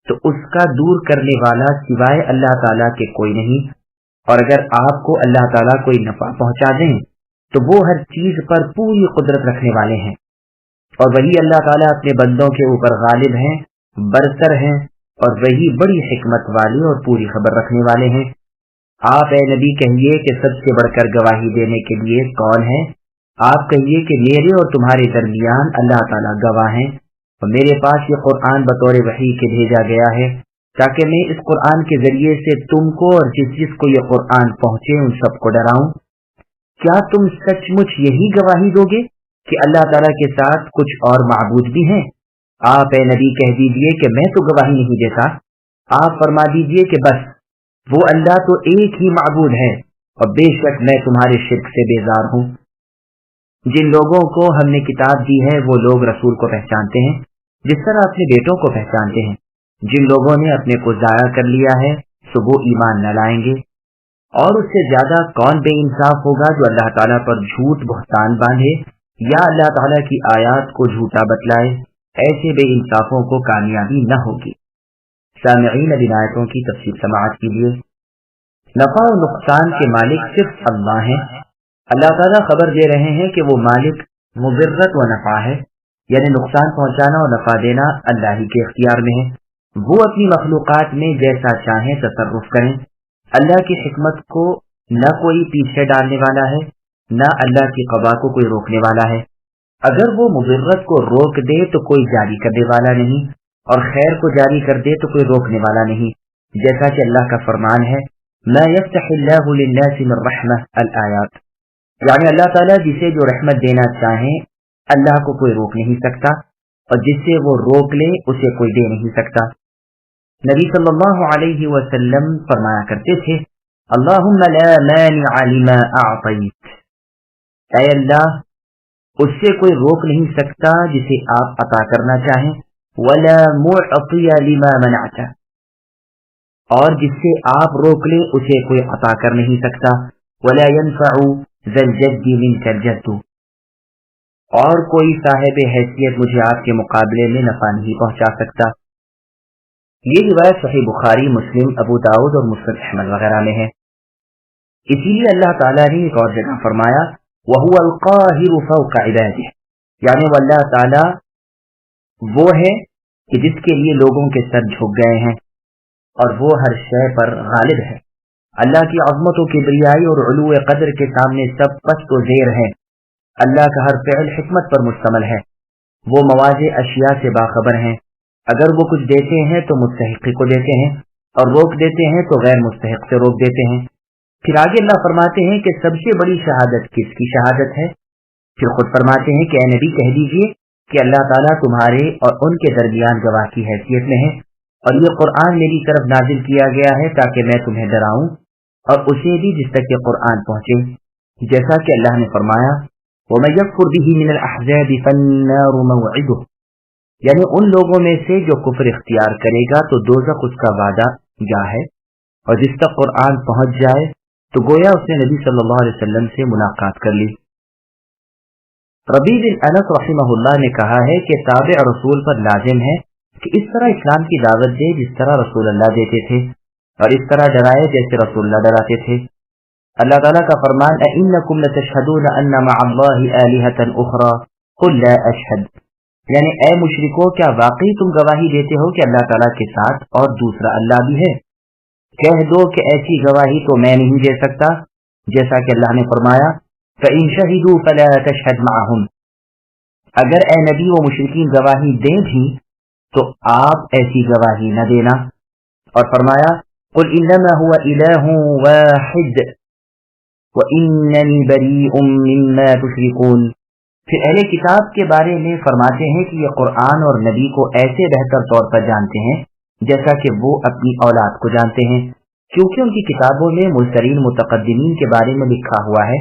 تو اس کا دور کرنے والا سوائے اللہ تعالیٰ کے کوئی نہیں، اور اگر آپ کو اللہ تعالیٰ کوئی نفع پہنچا دیں تو وہ ہر چیز پر پوری قدرت رکھنے والے ہیں، اور وہی اللہ تعالیٰ اپنے بندوں کے اوپر غالب ہیں، برتر ہیں، اور وہی بڑی حکمت والے اور پوری خبر رکھنے والے ہیں۔ آپ اے نبی کہیے کہ سب سے بڑھ کر گواہی دینے کے لیے کون ہے؟ آپ کہیے کہ میرے اور تمہارے درمیان اللہ تعالیٰ گواہ ہیں، اور میرے پاس یہ قرآن بطور وحی کے بھیجا گیا ہے تاکہ میں اس قرآن کے ذریعے سے تم کو اور جس کو یہ قرآن پہنچے ان سب کو ڈراؤں۔ کیا تم سچ مچ یہی گواہی دو گے کہ اللہ تعالیٰ کے ساتھ کچھ اور معبود بھی ہیں؟ آپ اے نبی کہہ دیجئے کہ میں تو گواہی نہیں دیتا، آپ فرما دیجئے کہ بس وہ اللہ تو ایک ہی معبود ہے، اور بے شک میں تمہارے شرک سے بیزار ہوں۔ جن لوگوں کو ہم نے کتاب دی ہے وہ لوگ رسول کو پہچانتے ہیں جس طرح اپنے بیٹوں کو پہچانتے ہیں۔ جن لوگوں نے اپنے کو ضائع کر لیا ہے سو وہ ایمان نہ لائیں گے، اور اس سے زیادہ کون بے انصاف ہوگا جو اللہ تعالیٰ پر جھوٹ بہتان باندھے یا اللہ تعالیٰ کی آیات کو جھوٹا بتلائے۔ ایسے بے انصافوں کو کامیابی نہ ہوگی۔ سامعین، اب آیتوں کی تفصیل سماعت کیجیے۔ نفع و نقصان کے مالک صرف اللہ ہیں۔ اللہ تعالیٰ خبر دے رہے ہیں کہ وہ مالک مضرت و نفع ہے، یعنی نقصان پہنچانا اور نفع دینا اللہ ہی کے اختیار میں ہے۔ وہ اپنی مخلوقات میں جیسا چاہیں تصرف کریں۔ اللہ کی حکمت کو نہ کوئی پیچھے ڈالنے والا ہے، نہ اللہ کی قضا کو کوئی روکنے والا ہے۔ اگر وہ مضرت کو روک دے تو کوئی جاری کرنے والا نہیں، اور خیر کو جاری کر دے تو کوئی روکنے والا نہیں، جیسا کہ اللہ کا فرمان ہے مَا يَفْتَحِ اللَّهُ لِلنَّاسِ مِن رَحْمَةٍ الآیات، یعنی اللہ تعالیٰ جسے جو رحمت دینا چاہیں اللہ کو کوئی روک نہیں سکتا، اور جس سے وہ روک لے اسے کوئی دے نہیں سکتا۔ نبی صلی اللہ علیہ وسلم فرمایا کرتے تھے اللہم لا مانع لما اعطیت، اے اللہ اس سے کوئی روک نہیں سکتا جسے آپ عطا کرنا چاہیں، ولا معطی لما منعت، اور جس سے آپ روک لیں اسے کوئی عطا کر نہیں سکتا، ولا ينفع ذا الجد منك الجد، اور کوئی صاحب حیثیت مجھے آپ کے مقابلے میں نفع نہیں پہنچا سکتا۔ یہ روایت صحیح بخاری، مسلم، ابو داؤد اور مسند احمد وغیرہ میں ہے۔ اسی لیے اللہ تعالیٰ نے ایک اور جگہ فرمایا وَهُوَ الْقَاهِرُ فَوْقَ عِبَادِهِ، یعنی وہ اللہ تعالیٰ وہ ہے کہ جس کے لیے لوگوں کے سر جھک گئے ہیں اور وہ ہر شے پر غالب ہے۔ اللہ کی عظمت و کبریائی اور علو قدر کے سامنے سب پست و زیر ہیں۔ اللہ کا ہر فعل حکمت پر مشتمل ہے، وہ مواضع اشیاء سے باخبر ہیں۔ اگر وہ کچھ دیتے ہیں تو مستحق کو دیتے ہیں، اور روک دیتے ہیں تو غیر مستحق سے روک دیتے ہیں۔ پھر آگے اللہ فرماتے ہیں کہ سب سے بڑی شہادت کس کی شہادت ہے؟ پھر خود فرماتے ہیں کہ اے نبی کہہ دیجئے کہ اللہ تعالیٰ تمہارے اور ان کے درمیان گواہ کی حیثیت میں ہے، اور یہ قرآن میری طرف نازل کیا گیا ہے تاکہ میں تمہیں ڈراؤں، اور اسے بھی جس تک یہ قرآن پہنچے، جیسا کہ اللہ نے فرمایا وَمَن يَكْفُرْ بِهِ مِنَ الْأَحْزَابِ فَالنَّارُ مَوْعِدُهُ، یعنی ان لوگوں میں سے جو کفر اختیار کرے گا تو دوزخ اس کا وعدہ گاہ ہے، اور جس تک قرآن پہنچ جائے تو گویا اس نے نبی صلی اللہ علیہ وسلم سے ملاقات کر لی۔ ربیع بن انس رحمہ اللہ نے کہا ہے کہ تابع رسول پر لازم ہے کہ اس طرح اسلام کی دعوت دے جس طرح رسول اللہ دیتے تھے، اور اس طرح ڈرائے جیسے رسول اللہ ڈراتے تھے۔ اللہ تعالیٰ کا فرمان اَإِنَّكُمْ لَتَشْهَدُونَ أَنَّ مَعَ اللَّهِ آلِهَةً أُخْرَى قُلْ لَا أَشْهَدُ، یعنی اے مشرکو کیا واقعی تم گواہی دیتے ہو کہ اللہ تعالیٰ کے ساتھ اور دوسرا اللہ بھی ہے؟ کہہ دو کہ ایسی گواہی تو میں نہیں دے سکتا، جیسا کہ اللہ نے فرمایا فَإِن شَهِدُوا فَلَا تَشْهَدْ مَعَهُمْ، اگر اے نبی و مشرکین گواہی دیں بھی تو آپ ایسی گواہی نہ دینا، اور فرمایا قُلْ إِنَّمَا هُوَ إِلَٰهٌ وَاحِدٌ وَإِنَّنِي بَرِيءٌ مِّمَّا تُشْرِكُونَ۔ پھر اہل کتاب کے بارے میں فرماتے ہیں کہ یہ قرآن اور نبی کو ایسے بہتر طور پر جانتے ہیں جیسا کہ وہ اپنی اولاد کو جانتے ہیں، کیونکہ ان کی کتابوں میں مزترین متقدمین کے بارے میں لکھا ہوا ہے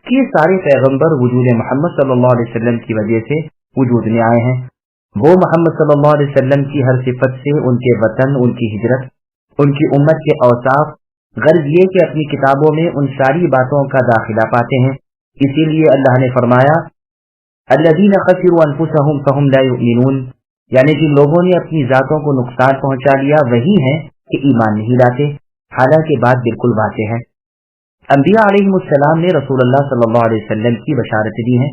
کہ یہ سارے پیغمبر وجود محمد صلی اللہ علیہ وسلم کی وجہ سے وجود میں آئے ہیں۔ وہ محمد صلی اللہ علیہ وسلم کی ہر صفت سے، ان کے وطن، ان کی ہجرت، ان کی امت کے اوصاف، غرض یہ کہ اپنی کتابوں میں ان ساری باتوں کا داخلہ پاتے ہیں۔ اسی لیے اللہ نے فرمایا الذین خسروا انفسهم فهم لا یؤمنون، یعنی جن لوگوں نے اپنی ذاتوں کو نقصان پہنچا لیا وہی ہیں کہ ایمان نہیں لاتے، حالانکہ بات بالکل واضح ہے۔ انبیاء علیہم السلام نے رسول اللہ صلی اللہ علیہ وسلم کی بشارت دی ہیں،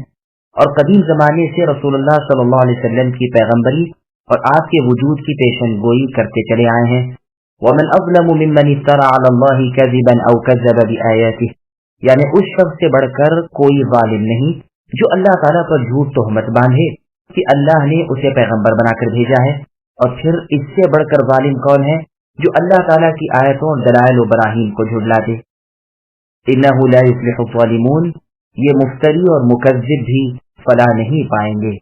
اور قدیم زمانے سے رسول اللہ صلی اللہ علیہ وسلم کی پیغمبری اور آپ کے وجود کی پیشن گوئی کرتے چلے آئے ہیں۔ وَمَنْ أَظْلَمُ مِمَّنِ افْتَرَى عَلَى اللَّهِ كَذِبًا أَوْ كَذَّبَ بِآيَاتِهِ، یعنی اس شخص سے بڑھ کر کوئی ظالم نہیں جو اللہ تعالیٰ پر جھوٹ تہمت باندھے کہ اللہ نے اسے پیغمبر بنا کر بھیجا ہے، اور پھر اس سے بڑھ کر ظالم کون ہے جو اللہ تعالیٰ کی آیتوں اور دلائل و براہین کو جھٹلا دے۔ إِنَّهُ لَا يُفْلِحُ الظَّالِمُونَ، یہ مفتری اور مکذب بھی فلاح نہیں پائیں گے۔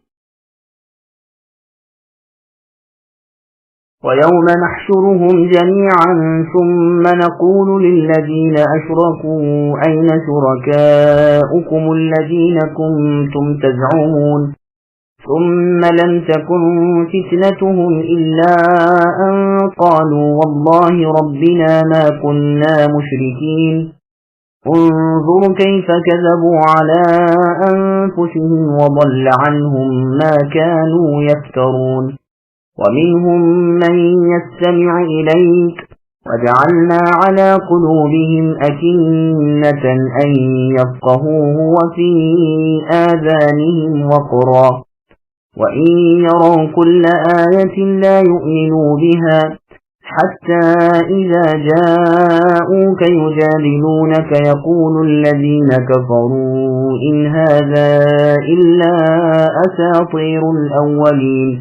وَيَوْمَ نَحْشُرُهُمْ جَمِيعًا ثُمَّ نَقُولُ لِلَّذِينَ أَشْرَكُوا أَيْنَ شُرَكَاؤُكُمُ الَّذِينَ كُنتُمْ تَزْعُمُونَ ثُمَّ لَمْ تَكُنْ فِتْنَتُهُمْ إِلَّا أَنْ قَالُوا وَاللَّهِ رَبِّنَا مَا كُنَّا مُشْرِكِينَ انظر كيف كذبوا على أنفسهم وضل عنهم ما كانوا يفترون ومنهم من يستمع إليك وجعلنا على قلوبهم أكنة أن يفقهوه وفي آذانهم وقرا وإن يروا كل آية لا يؤمنوا بها حتى إذا جاءوك يجادلونك يقول الذين كفروا إن هذا إلا أساطير الأولين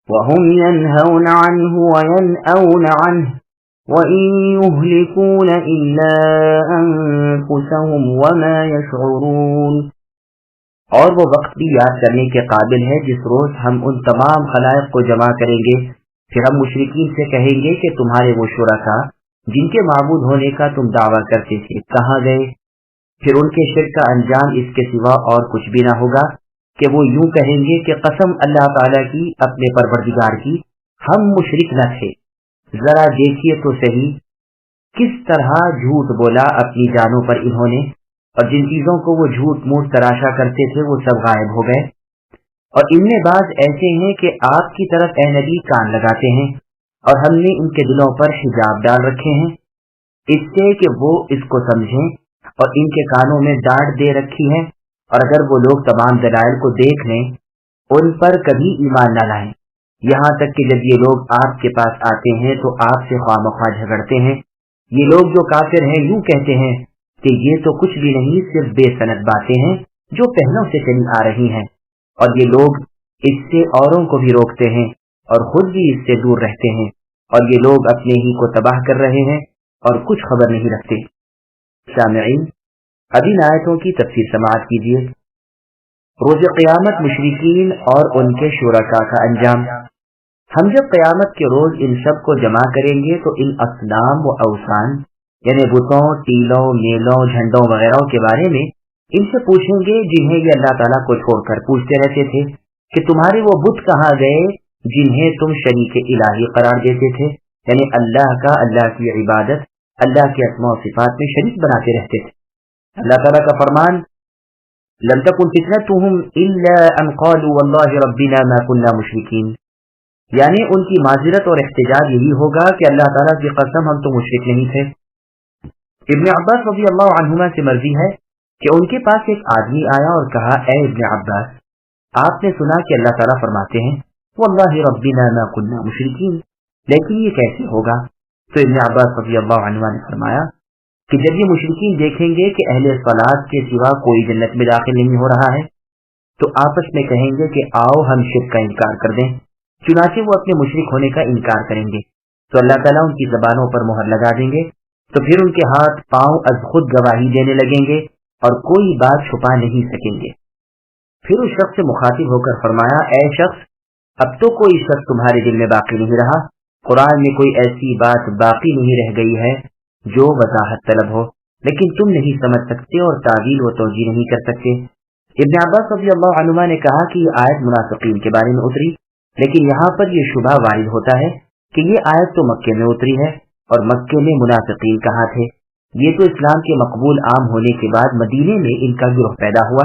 وهم ينهون عنه وينأون عنه وإن يهلكون إلا أنفسهم وما يشعرون۔ اور وہ وقت بھی یاد کرنے کے قابل ہے جس روز ہم ان تمام خلائق کو جمع کریں گے، پھر ہم مشرکین سے کہیں گے کہ تمہارے وہ شرکا جن کے معبود ہونے کا تم دعویٰ کرتے تھے کہاں گئے؟ پھر ان کے شرک کا انجام اس کے سوا اور کچھ بھی نہ ہوگا کہ وہ یوں کہیں گے کہ قسم اللہ تعالیٰ کی اپنے پروردگار کی ہم مشرک نہ تھے۔ ذرا دیکھیے تو صحیح کس طرح جھوٹ بولا اپنی جانوں پر انہوں نے، اور جن چیزوں کو وہ جھوٹ موٹ تراشا کرتے تھے وہ سب غائب ہو گئے۔ اور ان میں بعض ایسے ہیں کہ آپ کی طرف اے نبی کان لگاتے ہیں، اور ہم نے ان کے دلوں پر حجاب ڈال رکھے ہیں اس سے کہ وہ اس کو سمجھیں، اور ان کے کانوں میں ڈانٹ دے رکھی ہے، اور اگر وہ لوگ تمام دلائل کو دیکھ لیں ان پر کبھی ایمان نہ لائیں، یہاں تک کہ جب یہ لوگ آپ کے پاس آتے ہیں تو آپ سے خواہ مخواہ جھگڑتے ہیں۔ یہ لوگ جو کافر ہیں یوں کہتے ہیں کہ یہ تو کچھ بھی نہیں، صرف بے سند باتیں ہیں جو پہلوں سے چلی آ رہی ہیں، اور یہ لوگ اس سے اوروں کو بھی روکتے ہیں اور خود بھی اس سے دور رہتے ہیں، اور یہ لوگ اپنے ہی کو تباہ کر رہے ہیں اور کچھ خبر نہیں رکھتے۔ سامعین، اب ان آیتوں کی تفسیر سماعت کیجیے۔ روز قیامت مشرکین اور ان کے شرکاء کا انجام۔ ہم جب قیامت کے روز ان سب کو جمع کریں گے تو ان اصنام و اوثان یعنی بتوں، ٹیلوں، میلوں، جھنڈوں وغیرہ کے بارے میں ان سے پوچھیں گے جنہیں یہ اللہ تعالیٰ کو چھوڑ کر پوچھتے رہتے تھے کہ تمہارے وہ بت کہاں گئے جنہیں تم شریک الہی قرار دیتے تھے، یعنی اللہ کا، اللہ کی عبادت، اللہ کے اسماء و صفات میں شریک بناتے رہتے تھے۔ اللہ تعالیٰ کا فرمان لم تکن فتنتهم الا ان قالوا والله ربنا ما كنا مشرکین، یعنی ان کی معذرت اور احتجاج یہی ہوگا کہ اللہ تعالیٰ کی قسم ہم تو مشرک نہیں تھے۔ ابن عباس رضی اللہ عنہما سے مروی ہے کہ ان کے پاس ایک آدمی آیا اور کہا، اے ابن عباس، آپ نے سنا کہ اللہ تعالیٰ فرماتے ہیں واللہ ربنا ما كنا مشرکین، لیکن یہ کیسے ہوگا؟ تو ابن عباس رضی اللہ عنہ نے فرمایا کہ جب یہ مشرکین دیکھیں گے کہ اہل صلاۃ کے سوا کوئی جنت میں داخل نہیں ہو رہا ہے تو آپس میں کہیں گے کہ آؤ ہم شرک کا انکار کر دیں، چنانچہ وہ اپنے مشرک ہونے کا انکار کریں گے تو اللہ تعالیٰ ان کی زبانوں پر مہر لگا دیں گے، تو پھر ان کے ہاتھ پاؤں از خود گواہی دینے لگیں گے اور کوئی بات چھپا نہیں سکیں گے۔ پھر اس شخص سے مخاطب ہو کر فرمایا، اے شخص، اب تو کوئی شخص تمہارے دل میں باقی نہیں رہا، قرآن میں کوئی ایسی بات باقی نہیں رہ گئی ہے جو وضاحت طلب ہو، لیکن تم نہیں سمجھ سکتے اور تعویل و توجیہ نہیں کر سکتے۔ ابن عباس رضی اللہ عنہ نے کہا کہ یہ آیت منافقین کے بارے میں اتری، لیکن یہاں پر یہ شبہ وارد ہوتا ہے کہ یہ آیت تو مکے میں اتری ہے، اور مکے میں منافقین کہاں تھے؟ یہ تو اسلام کے مقبول عام ہونے کے بعد مدینے میں ان کا گروہ پیدا ہوا۔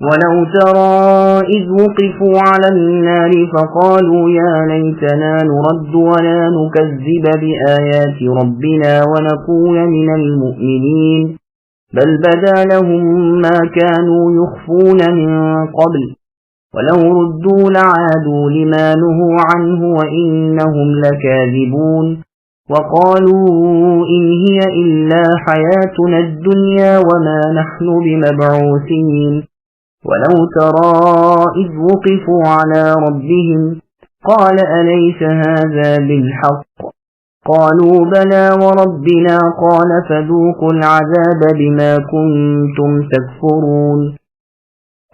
وَلَوْ تَرَى إِذْ وُقِفُوا عَلَى النَّارِ فَقَالُوا يَا لَيْتَنَا نُرَدُّ وَلَا نُكَذِّبَ بِآيَاتِ رَبِّنَا وَنَكُونَ مِنَ الْمُؤْمِنِينَ بَلْ بَدَا لَهُم مَّا كَانُوا يُخْفُونَ مِن قَبْلُ وَلَوْ رُدُّوا لَعَادُوا لِمَا نُهُوا عَنْهُ وَإِنَّهُمْ لَكَاذِبُونَ وَقَالُوا إِنْ هِيَ إِلَّا حَيَاتُنَا الدُّنْيَا وَمَا نَحْنُ بِمَبْعُوثِينَ وَلَوْ تَرَى إِذْ وُقِفُوا عَلَى رَبِّهِمْ قَالَ أَلَيْسَ هَذَا بِالْحَقِّ قَالُوا بَلَى وَرَبِّنَا قَالَ فَذُوقُوا الْعَذَابَ بِمَا كُنتُمْ تَكْفُرُونَ۔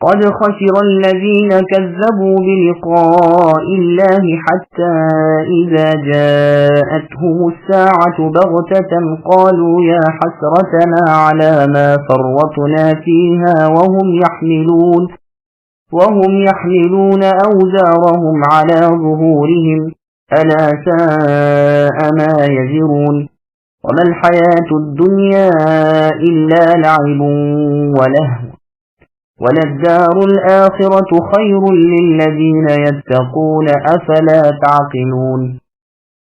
قد خسر الذين كذبوا بلقاء الله حتى إذا جاءتهم الساعة بغتة قالوا يا حسرتنا على ما فرطنا فيها وهم يحملون أوزارهم على ظهورهم ألا ساء ما يزرون وما الحياة الدنيا إلا لعب ولهو وللدار الآخرة خير للذين يتقون أفلا تعقلون।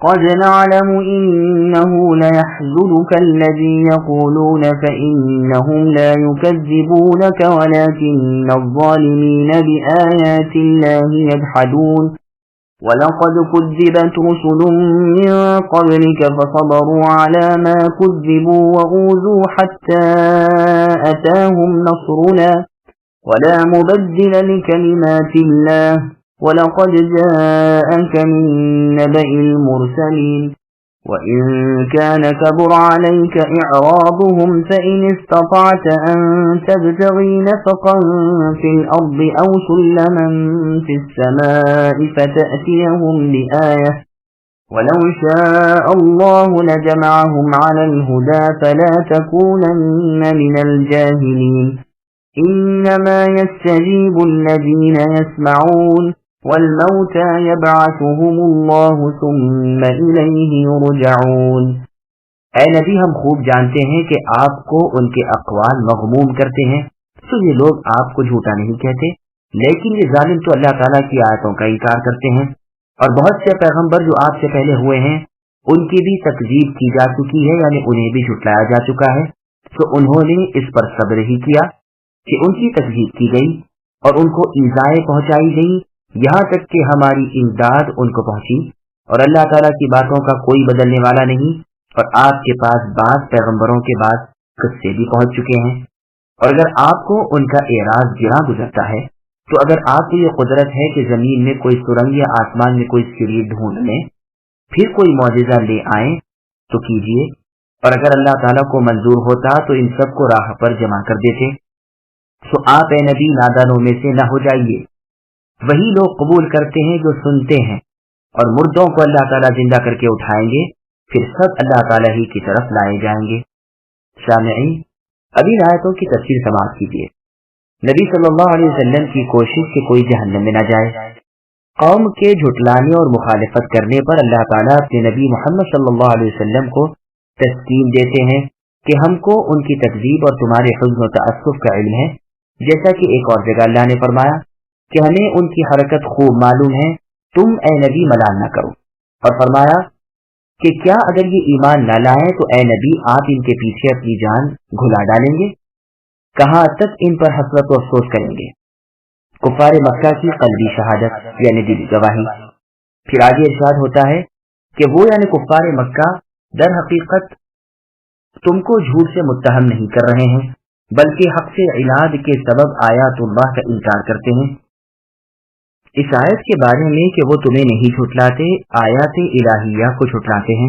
قد نعلم إنه ليحزنك الذي يقولون فإنهم لا يكذبونك ولكن الظالمين بآيات الله يجحدون ولقد كذبت رسل من قبلك فصبروا على ما كذبوا وأوذوا حتى أتاهم نصرنا ولا مبدل لكلمات الله ولقد جاءك من نبأ المرسلين وإن كان كبر عليك إعراضهم فإن استطعت أن تبتغي نفقا في الأرض أو سلما في السماء فتأتيهم بآية ولو شاء الله لجمعهم على الهدى فلا تكونن من الجاهلين إنما يستجيب الذين يسمعون والموتى يبعثهم الله ثم إليه يرجعون۔ اے نبی ہم خوب جانتے ہیں کہ آپ کو ان کے اقوال مغموم کرتے ہیں، تو یہ لوگ آپ کو جھوٹا نہیں کہتے، لیکن یہ ظالم تو اللہ تعالیٰ کی آیتوں کا انکار کرتے ہیں، اور بہت سے پیغمبر جو آپ سے پہلے ہوئے ہیں ان کی بھی تکذیب کی جا چکی ہے، یعنی انہیں بھی جھٹلایا جا چکا ہے، تو انہوں نے اس پر صبر ہی کیا کہ ان کی تکذیب کی گئی اور ان کو ایذائیں پہنچائی گئی، یہاں تک کہ ہماری امداد ان کو پہنچی، اور اللہ تعالیٰ کی باتوں کا کوئی بدلنے والا نہیں، اور آپ کے پاس بعض پیغمبروں کے بعد قصے بھی پہنچ چکے ہیں۔ اور اگر آپ کو ان کا اعراض گرا گزرتا ہے تو اگر آپ کو یہ قدرت ہے کہ زمین میں کوئی سرنگ یا آسمان میں کوئی سیڑھی ڈھونڈ لیں، پھر کوئی معجزہ لے آئیں تو کیجیے، اور اگر اللہ تعالیٰ کو منظور ہوتا تو ان سب کو راہ پر جمع کر دیتے۔ تو آپ اے نبی نادانوں میں سے نہ ہو جائیے، وہی لوگ قبول کرتے ہیں جو سنتے ہیں، اور مردوں کو اللہ تعالیٰ زندہ کر کے اٹھائیں گے، پھر سب اللہ تعالیٰ ہی کی طرف لائے جائیں گے۔ سامعین، ابھی آیتوں کی تفسیر سماعت کیجیے۔ نبی صلی اللہ علیہ وسلم کی کوشش کہ کوئی جہنم میں نہ جائے۔ قوم کے جھٹلانے اور مخالفت کرنے پر اللہ تعالیٰ اپنے نبی محمد صلی اللہ علیہ وسلم کو تسکین دیتے ہیں کہ ہم کو ان کی تکذیب اور تمہارے حزن و تأسف کا علم ہے، جیسا کہ ایک اور جگہ اللہ نے فرمایا کہ ہمیں ان کی حرکت خوب معلوم ہے، تم اے نبی ملال نہ کرو، اور فرمایا کہ کیا اگر یہ ایمان نہ لائیں تو اے نبی آپ ان کے پیچھے اپنی جان گھلا ڈالیں گے؟ کہاں تک ان پر حسرت و افسوس کریں گے؟ کفار مکہ کی قلبی شہادت یعنی دلی گواہی۔ پھر آگے ارشاد ہوتا ہے کہ وہ یعنی کفار مکہ در حقیقت تم کو جھوٹ سے متہم نہیں کر رہے ہیں، بلکہ حق سے عناد کے سبب آیات اللہ کا انکار کرتے ہیں۔ اس آیت کے بارے میں کہ وہ تمہیں نہیں جھٹلاتے، آیات الہیہ کو جھٹلاتے ہیں،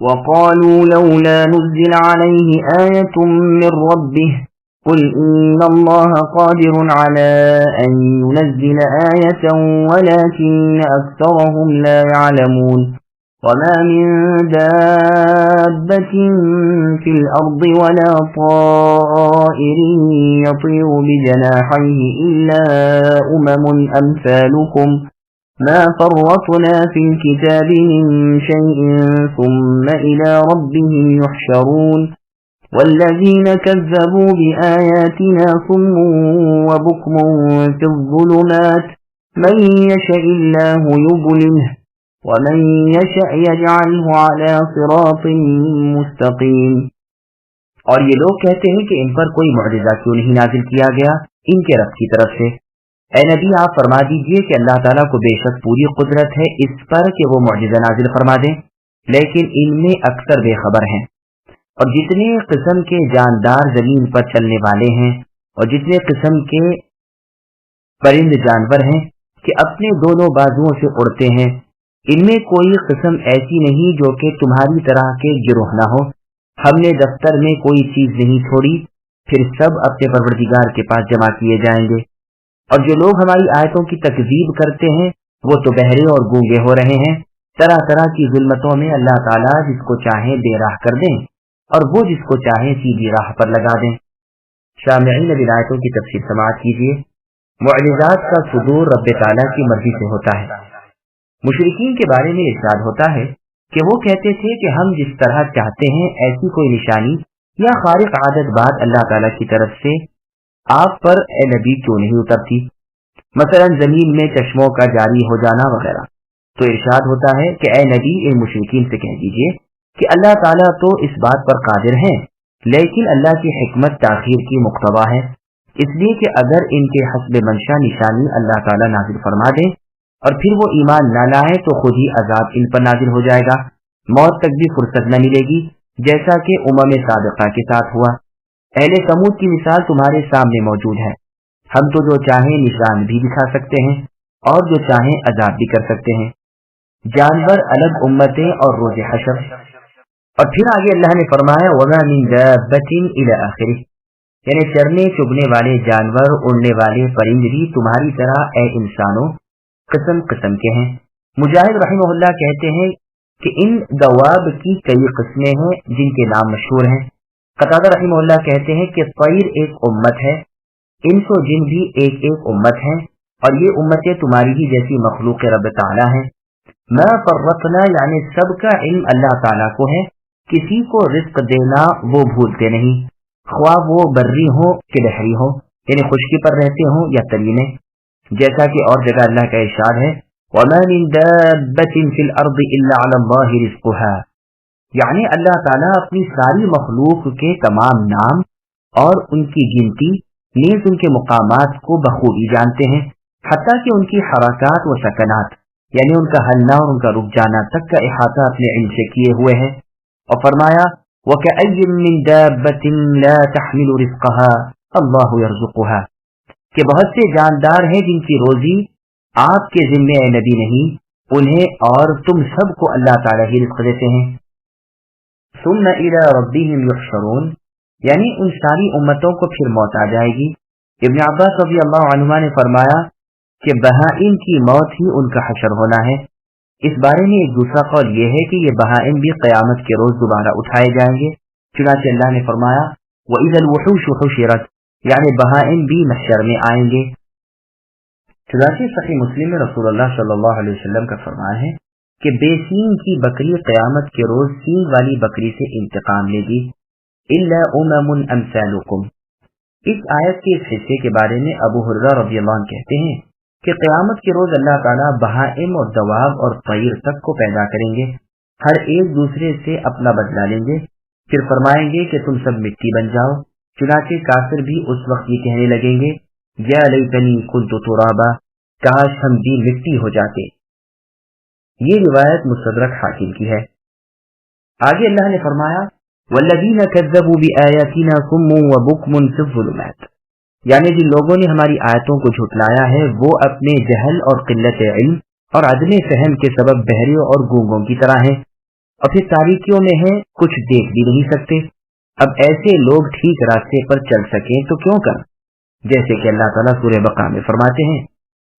وقالوا لولا نزل عليه آية من ربه قل إن الله قادر على أن ينزل آية ولكن أكثرهم لا يعلمون। وما من دابة في الأرض ولا طائر يطير بجناحيه إلا أمثالكم ما فرطنا في الكتاب من شيء ثم إلى ربهم يحشرون والذين كذبوا بآياتنا صم وبكم في الظلمات من يشاء الله يضلله ومن يشاء يجعله على صراط مستقيم۔ اور یہ لوگ کہتے ہیں کہ ان پر کوئی معجزہ کیوں نہیں نازل کیا گیا ان کے رب کی طرف سے۔ اے نبی آپ فرما دیجئے کہ اللہ تعالیٰ کو بے شک پوری قدرت ہے اس پر کہ وہ معجزہ نازل فرما دیں، لیکن ان میں اکثر بے خبر ہیں۔ اور جتنے قسم کے جاندار زمین پر چلنے والے ہیں اور جتنے قسم کے پرند جانور ہیں کہ اپنے دونوں بازوؤں سے اڑتے ہیں، ان میں کوئی قسم ایسی نہیں جو کہ تمہاری طرح کے گروہ نہ ہو۔ ہم نے دفتر میں کوئی چیز نہیں چھوڑی، پھر سب اپنے پروردگار کے پاس جمع کیے جائیں گے۔ اور جو لوگ ہماری آیتوں کی تکذیب کرتے ہیں وہ تو بہرے اور گونگے ہو رہے ہیں۔ طرح طرح کی ظلمتوں میں اللہ تعالیٰ جس کو چاہے بے راہ کر دیں اور وہ جس کو چاہے سیدھی راہ پر لگا دیں۔ سامعین اب آیتوں کی تفسیر سماعت کیجیے۔ معجزات کا صدور رب تعالیٰ کی مرضی سے ہوتا ہے۔ مشرکین کے بارے میں ارشاد ہوتا ہے کہ وہ کہتے تھے کہ ہم جس طرح چاہتے ہیں ایسی کوئی نشانی یا خارق عادت بات اللہ تعالیٰ کی طرف سے آپ پر اے نبی کیوں نہیں اترتی، مثلا زمین میں چشموں کا جاری ہو جانا وغیرہ۔ تو ارشاد ہوتا ہے کہ اے نبی ان مشرکین سے کہہ دیجئے کہ اللہ تعالیٰ تو اس بات پر قادر ہیں، لیکن اللہ کی حکمت تاخیر کی مقتضا ہے، اس لیے کہ اگر ان کے حسب منشا نشانی اللہ تعالیٰ نازل فرما دے اور پھر وہ ایمان نہ لائے تو خود ہی عذاب ان پر نازل ہو جائے گا، موت تک بھی فرصت نہ ملے گی، جیسا کہ امم سابقہ کے ساتھ ہوا۔ اہل ثمود کی مثال تمہارے سامنے موجود ہے، ہم تو جو چاہیں نشان بھی دکھا سکتے ہیں اور جو چاہیں عذاب بھی کر سکتے ہیں، جانور الگ امتیں اور روز حشر۔ اور پھر آگے اللہ نے فرمایا وَمَا مِن دَابَّةٍ إِلَى آخِرِهِ، یعنی چرنے چگنے والے جانور، اڑنے والے پرند بھی تمہاری طرح اے انسانوں قسم قسم کے ہیں۔ مجاہد رحمہ اللہ کہتے ہیں کہ ان دواب کی کئی قسمیں ہیں جن کے نام مشہور ہیں۔ قتادہ رحمہ اللہ کہتے ہیں کہ طیر ایک امت ہے، انس و جن بھی ایک ایک امت ہیں، اور یہ امتیں تمہاری ہی جیسی مخلوق رب تعالیٰ ہیں۔ ما فرطنا یعنی سب کا علم اللہ تعالیٰ کو ہے، کسی کو رزق دینا وہ بھولتے نہیں، خواہ وہ بری ہو کہ بحری ہو، یعنی خشکی پر رہتے ہوں یا تری میں، جیسا کہ اور جگہ اللہ کا ارشاد ہے وَمَا مِن دَابَّةٍ فِي الْأَرْضِ إِلَّا عَلَى اللَّهِ رِزْقُهَا، یعنی اللہ تعالیٰ اپنی ساری مخلوق کے تمام نام اور ان کی گنتی نیز ان کے مقامات کو بخوبی جانتے ہیں، حتیٰ کہ ان کی حرکات و سکنات یعنی ان کا ہلنا اور ان کا رک جانا تک کا احاطہ اپنے علم سے کیے ہوئے ہیں۔ اور فرمایا وَكَأَيٍّ مِّن دَابَّةٍ لَا تَحْمِلُ رِزْقَهَا اللَّهُ يَرْزُقُهَا، کہ بہت سے جاندار ہیں جن کی روزی آپ کے ذمے اے نبی نہیں، انہیں اور تم سب کو اللہ تعالیٰ ہی رزق دیتے ہیں۔ ثُمَّ إِلَى رَبِّهِمْ يُحْشَرُونَ، یعنی ان ساری امتوں کو پھر موت آ جائے گی۔ ابن عباس رضی اللہ عنہما نے فرمایا کہ بہائم کی موت ہی ان کا حشر ہونا ہے۔ اس بارے میں ایک دوسرا قول یہ ہے کہ یہ بہائم بھی قیامت کے روز دوبارہ اٹھائے جائیں گے، چنانچہ اللہ نے فرمایا وَإِذَا الْوُحُوشُ حُشِرَتْ، یعنی بہائم بھی محشر میں آئیں گے۔ چنانچہ صحیح مسلم میں رسول اللہ صلی اللہ علیہ وسلم کا فرمان ہے کہ بے سینگ کی بکری قیامت کے روز سینگ والی بکری سے انتقام لے گی۔ إِلَّا أُمَمٌ أَمْثَالُكُمْ، اس آیت کے اس حصے کے بارے میں ابو ہریرہ رضی اللہ عنہ کہتے ہیں کہ قیامت کے روز اللہ تعالیٰ بہائم اور دواب اور طیر تک کو پیدا کریں گے، ہر ایک دوسرے سے اپنا بدلہ لیں گے، پھر فرمائیں گے کہ تم سب مٹی بن جاؤ۔ چنانچہ کافر بھی اس وقت یہ کہنے لگیں گے یا لیتنی کنت ترابا، کاش ہم بھی مٹی ہو جاتے۔ یہ روایت مستدرک حاکم کی ہے۔ آگے اللہ نے فرمایا والذین کذبوا بآیاتنا صم وبکم فی الظلمات، یعنی جن لوگوں نے ہماری آیتوں کو جھٹلایا ہے وہ اپنے جہل اور قلت علم اور عدم فہم کے سبب بہرے اور گونگوں کی طرح ہیں، اور پھر تاریکیوں میں ہیں، کچھ دیکھ بھی نہیں سکتے۔ اب ایسے لوگ ٹھیک راستے پر چل سکیں تو کیوں کر، جیسے کہ اللہ تعالیٰ سورہ بقرہ میں فرماتے ہیں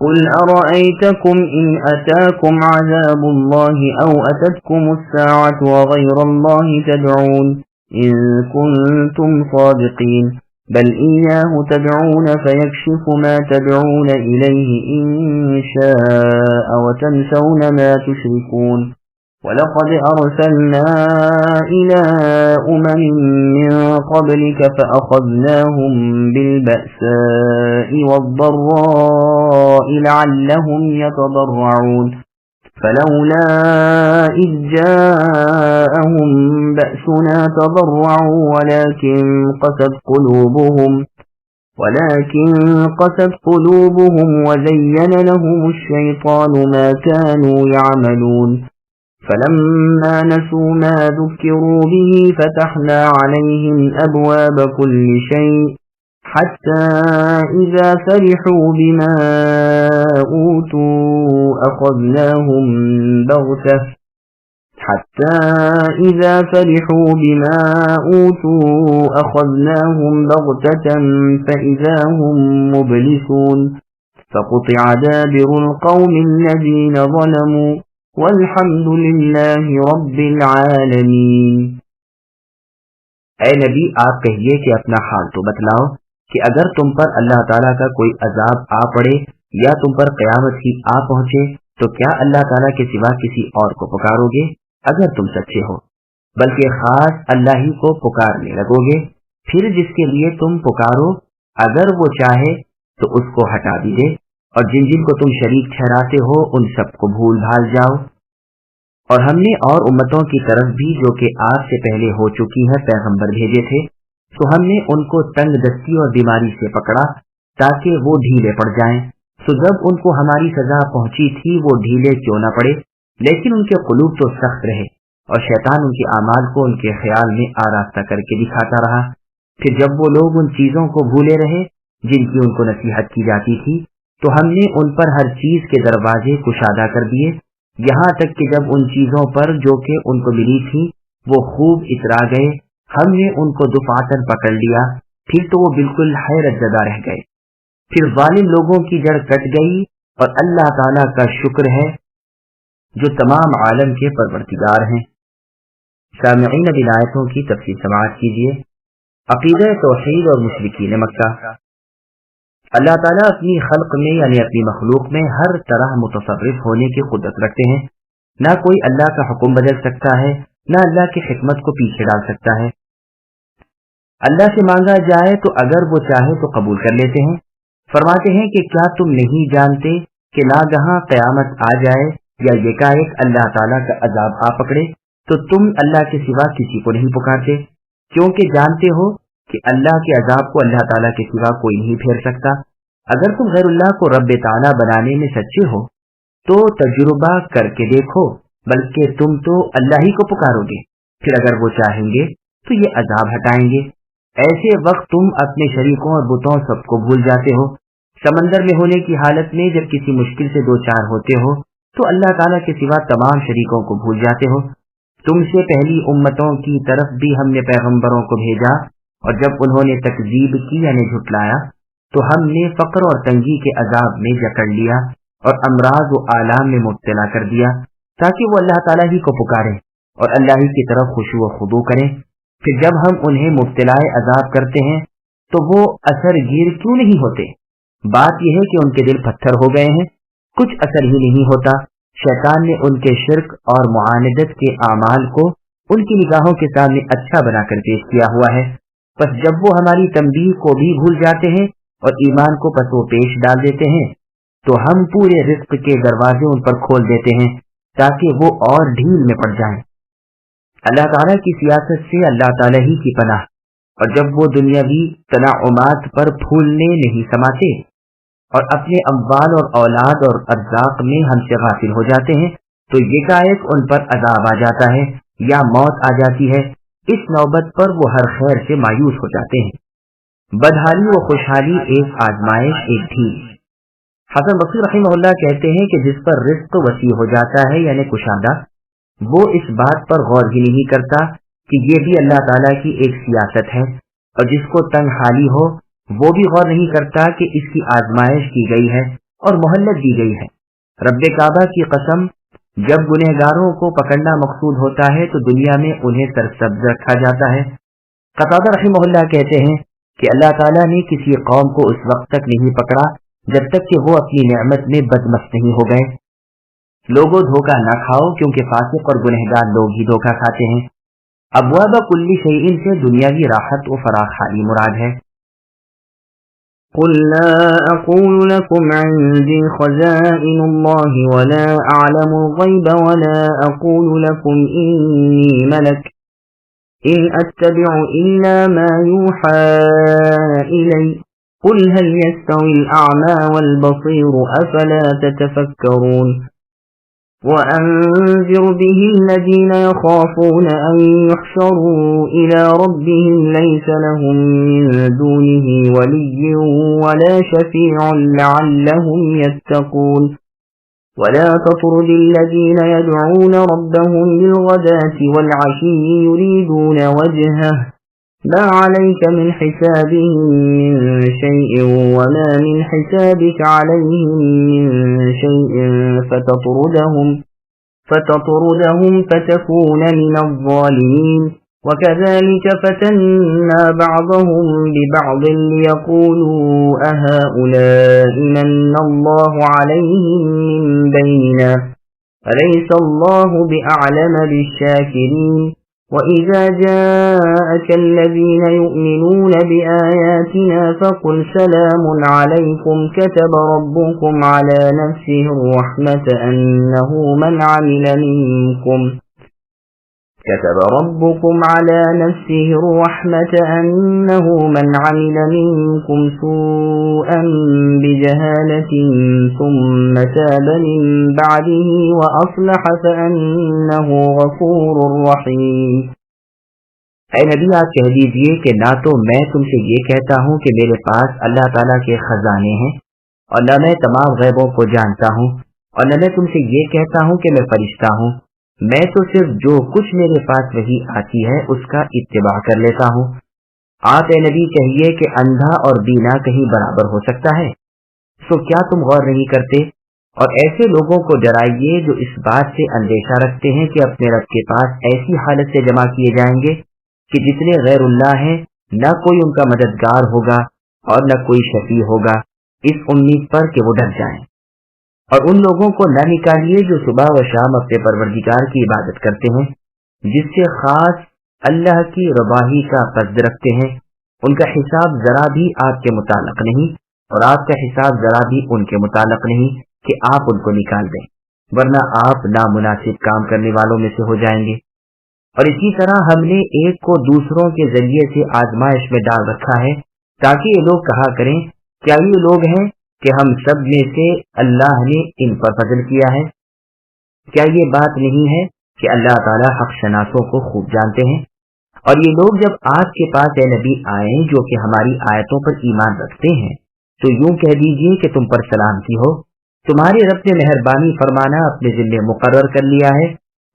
قل أرأيتكم إن أتاكم عذاب الله أو أتتكم الساعة وغير الله تدعون إن كنتم صادقين بل إياه تدعون فيكشف ما تدعون إليه إن شاء وتنسون ما تشركون ولقد أرسلنا إلى من قبلك فأخذناهم بالبأساء والضراء لعلهم يتضرعون فلولا إذ جاءهم بأسنا تضرعوا ولكن قست قلوبهم وزين لهم الشيطان ما كانوا يعملون فلما نسوا ما ذكروا به فتحنا عليهم أبواب كل شيء حتى إذا فرحوا بما أوتوا أخذناهم بغتة فإذا هم مبلسون فقطع دابر القوم الذين ظلموا والحمد لله رب العالمین۔ اے نبی آپ کہیے کہ اپنا حال تو بتلاؤ کہ اگر تم پر اللہ تعالیٰ کا کوئی عذاب آ پڑے یا تم پر قیامت ہی آ پہنچے تو کیا اللہ تعالیٰ کے سوا کسی اور کو پکارو گے اگر تم سچے ہو، بلکہ خاص اللہ ہی کو پکارنے لگو گے۔ پھر جس کے لیے تم پکارو اگر وہ چاہے تو اس کو ہٹا دیجئے، اور جن جن کو تم شریک ٹھہراتے ہو ان سب کو بھول بھال جاؤ۔ اور ہم نے اور امتوں کی طرف بھی جو کہ آپ سے پہلے ہو چکی ہیں پیغمبر بھیجے تھے، تو ہم نے ان کو تنگ دستی اور بیماری سے پکڑا تاکہ وہ ڈھیلے پڑ جائیں۔ تو جب ان کو ہماری سزا پہنچی تھی وہ ڈھیلے کیوں نہ پڑے، لیکن ان کے قلوب تو سخت رہے اور شیطان ان کے اعمال کو ان کے خیال میں آراستہ کر کے دکھاتا رہا۔ پھر جب وہ لوگ ان چیزوں کو بھولے رہے جن کی ان کو نصیحت کی جاتی تھی، تو ہم نے ان پر ہر چیز کے دروازے کشادہ کر دیے، یہاں تک کہ جب ان چیزوں پر جو کہ ان کو ملی تھی وہ خوب اترا گئے، ہم نے ان کو دفعتاً پکڑ لیا، پھر تو وہ بالکل حیرت زدہ رہ گئے۔ پھر ظالم لوگوں کی جڑ کٹ گئی، اور اللہ تعالیٰ کا شکر ہے جو تمام عالم کے پروردگار ہیں۔ سامعین، اب آیتوں کی تفصیل سماعت کیجیے۔ عقیدہ توحید اور مشرکین مکہ۔ اللہ تعالیٰ اپنی خلق میں یعنی اپنی مخلوق میں ہر طرح متصرف ہونے کی قدرت رکھتے ہیں، نہ کوئی اللہ کا حکم بدل سکتا ہے، نہ اللہ کی حکمت کو پیچھے ڈال سکتا ہے۔ اللہ سے مانگا جائے تو اگر وہ چاہے تو قبول کر لیتے ہیں۔ فرماتے ہیں کہ کیا تم نہیں جانتے کہ ناگہاں قیامت آ جائے یا یکایک اللہ تعالیٰ کا عذاب آ پکڑے تو تم اللہ کے سوا کسی کو نہیں پکارتے، کیونکہ جانتے ہو کہ اللہ کے عذاب کو اللہ تعالیٰ کے سوا کوئی نہیں پھیر سکتا۔ اگر تم غیر اللہ کو رب تعالیٰ بنانے میں سچے ہو تو تجربہ کر کے دیکھو، بلکہ تم تو اللہ ہی کو پکارو گے، پھر اگر وہ چاہیں گے تو یہ عذاب ہٹائیں گے۔ ایسے وقت تم اپنے شریکوں اور بتوں سب کو بھول جاتے ہو۔ سمندر میں ہونے کی حالت میں جب کسی مشکل سے دو چار ہوتے ہو تو اللہ تعالیٰ کے سوا تمام شریکوں کو بھول جاتے ہو۔ تم سے پہلی امتوں کی طرف بھی ہم نے پیغمبروں کو بھیجا، اور جب انہوں نے تکذیب کی یعنی جھٹلایا تو ہم نے فقر اور تنگی کے عذاب میں جکڑ لیا اور امراض و آلام میں مبتلا کر دیا، تاکہ وہ اللہ تعالیٰ ہی کو پکاریں اور اللہ ہی کی طرف خشوع و خضوع کریں۔ پھر جب ہم انہیں مبتلا عذاب کرتے ہیں تو وہ اثر گیر کیوں نہیں ہوتے؟ بات یہ ہے کہ ان کے دل پتھر ہو گئے ہیں، کچھ اثر ہی نہیں ہوتا۔ شیطان نے ان کے شرک اور معاندت کے اعمال کو ان کی نگاہوں کے سامنے اچھا بنا کر پیش کیا ہوا ہے۔ بس جب وہ ہماری تنبیہ کو بھی بھول جاتے ہیں اور ایمان کو پس و پیش ڈال دیتے ہیں تو ہم پورے رزق کے دروازے ان پر کھول دیتے ہیں تاکہ وہ اور ڈھیل میں پڑ جائیں۔ اللہ تعالیٰ کی سیاست سے اللہ تعالیٰ ہی کی پناہ، اور جب وہ دنیاوی تنعمات پر پھولنے نہیں سماتے اور اپنے اموال اور اولاد اور ارزاق میں ہم سے غافل ہو جاتے ہیں تو یکایک ان پر عذاب آ جاتا ہے یا موت آ جاتی ہے۔ اس نوبت پر وہ ہر خیر سے مایوس ہو جاتے ہیں۔ بدحالی و خوشحالی ایک آزمائش، ایک ڈھیل۔ حسن بصری رحمہ اللہ کہتے ہیں کہ جس پر رزق وسیع ہو جاتا ہے یعنی کشادہ، وہ اس بات پر غور ہی نہیں کرتا کہ یہ بھی اللہ تعالیٰ کی ایک سیاست ہے، اور جس کو تنگ حالی ہو وہ بھی غور نہیں کرتا کہ اس کی آزمائش کی گئی ہے اور مہلت دی گئی ہے۔ رب کعبہ کی قسم، جب گنہگاروں کو پکڑنا مقصود ہوتا ہے تو دنیا میں انہیں سرسبز رکھا جاتا ہے۔ قتادہ رحمہ اللہ کہتے ہیں کہ اللہ تعالیٰ نے کسی قوم کو اس وقت تک نہیں پکڑا جب تک کہ وہ اپنی نعمت میں بدمست نہیں ہو گئے۔ لوگوں دھوکہ نہ کھاؤ، کیونکہ فاسق اور گنہگار لوگ ہی دھوکہ کھاتے ہیں۔ ابواب کلی شیء سے دنیاوی راحت و فراخ حالی مراد ہے۔ قل لا أقول لكم عندي خزائن الله ولا أعلم الغيب ولا أقول لكم إني ملك إن أتبع إلا ما يوحى إلي قل هل يستوي الأعمى والبصير أفلا تتفكرون وأنذر به الذين يخافون أن يحشروا إلى ربهم ليس لهم من دونه ولي ولا شفيع لعلهم يتقون ولا تطرد الذين يدعون ربهم بالغداة والعشي يريدون وجهه ما عليك من حسابهم من شيء وما من حسابك عليهم من شيء فتطردهم فتكون من الظالمين وكذلك فتنا بعضهم ببعض ليقولوا أهؤلاء من الله عليهم من بيننا أليس الله بأعلم بالشاكرين وَإِذَا جَاءَكَ الَّذِينَ يُؤْمِنُونَ بِآيَاتِنَا فَقُلْ سَلَامٌ عَلَيْكُمْ كَتَبَ رَبُّكُمْ عَلَى نَفْسِهِ الرَّحْمَةَ أَنَّهُ مَنْ عَمِلَ مِنكُمْ سُوءًا بِجَهَالَةٍ ثُمَّ تَابَ مِنْ بَعْدِهِ وَأَصْلَحَ فَأَنَّهُ غَفُورٌ رَحِيمٌ۔ اے نبی، آپ کہہ دیجئے کہ نہ تو میں تم سے یہ کہتا ہوں کہ میرے پاس اللہ تعالیٰ کے خزانے ہیں، اور نہ میں تمام غیبوں کو جانتا ہوں، اور نہ میں تم سے یہ کہتا ہوں کہ میں فرشتہ ہوں۔ میں تو صرف جو کچھ میرے پاس وحی آتی ہے اس کا اتباع کر لیتا ہوں۔ آپ اے نبی کہیے کہ اندھا اور بینا کہیں برابر ہو سکتا ہے؟ سو کیا تم غور نہیں کرتے؟ اور ایسے لوگوں کو ڈرائیے جو اس بات سے اندیشہ رکھتے ہیں کہ اپنے رب کے پاس ایسی حالت سے جمع کیے جائیں گے کہ جتنے غیر اللہ ہیں نہ کوئی ان کا مددگار ہوگا اور نہ کوئی شفیع ہوگا، اس امید پر کہ وہ ڈر جائیں۔ اور ان لوگوں کو نہ نکالیے جو صبح و شام اپنے پروردگار کی عبادت کرتے ہیں، جس سے خاص اللہ کی رضائی کا قصد رکھتے ہیں۔ ان کا حساب ذرا بھی آپ کے متعلق نہیں، اور آپ کا حساب ذرا بھی ان کے متعلق نہیں کہ آپ ان کو نکال دیں، ورنہ آپ نامناسب کام کرنے والوں میں سے ہو جائیں گے۔ اور اسی طرح ہم نے ایک کو دوسروں کے ذریعے سے آزمائش میں ڈال رکھا ہے تاکہ یہ لوگ کہا کریں کیا یہ لوگ ہیں کہ ہم سب میں سے اللہ نے ان پر فضل کیا ہے؟ کیا یہ بات نہیں ہے کہ اللہ تعالیٰ حق شناسوں کو خوب جانتے ہیں؟ اور یہ لوگ جب آپ کے پاس اے نبی آئیں جو کہ ہماری آیتوں پر ایمان رکھتے ہیں تو یوں کہہ دیجئے کہ تم پر سلامتی ہو، تمہارے رب نے مہربانی فرمانا اپنے ذمے مقرر کر لیا ہے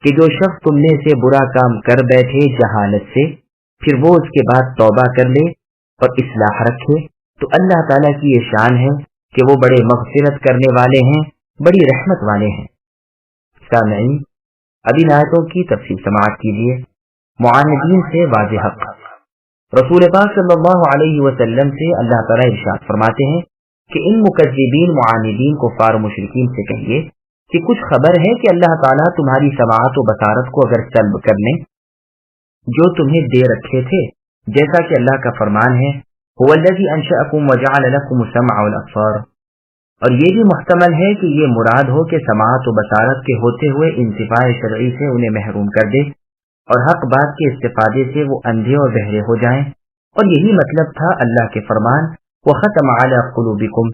کہ جو شخص تم میں سے برا کام کر بیٹھے جہالت سے، پھر وہ اس کے بعد توبہ کر لے اور اصلاح رکھے تو اللہ تعالیٰ کی یہ شان ہے کہ وہ بڑے مغفرت کرنے والے ہیں، بڑی رحمت والے ہیں۔ سامعین، ابھی آیتوں کی تفصیل سماعت کیجیے۔ معاندین سے واضح حق۔ رسول پاک صلی اللہ علیہ وسلم سے اللہ تعالیٰ ارشاد فرماتے ہیں کہ ان مکذبین معاندین کفار و مشرکین سے کہیے کہ کچھ خبر ہے کہ اللہ تعالیٰ تمہاری سماعت و بصارت کو اگر سلب کر لیں جو تمہیں دے رکھے تھے، جیسا کہ اللہ کا فرمان ہے هو الذی انشأکم وجعل لکم السمع والابصار، اور یہ بھی محتمل ہے کہ یہ مراد ہو کہ سماعت و بصارت کے ہوتے ہوئے انتفاع شرعی سے انہیں محروم کر دے اور حق بات کے استفادے سے وہ اندھے اور بہرے ہو جائیں، اور یہی مطلب تھا اللہ کے فرمان وختم علی قلوبکم،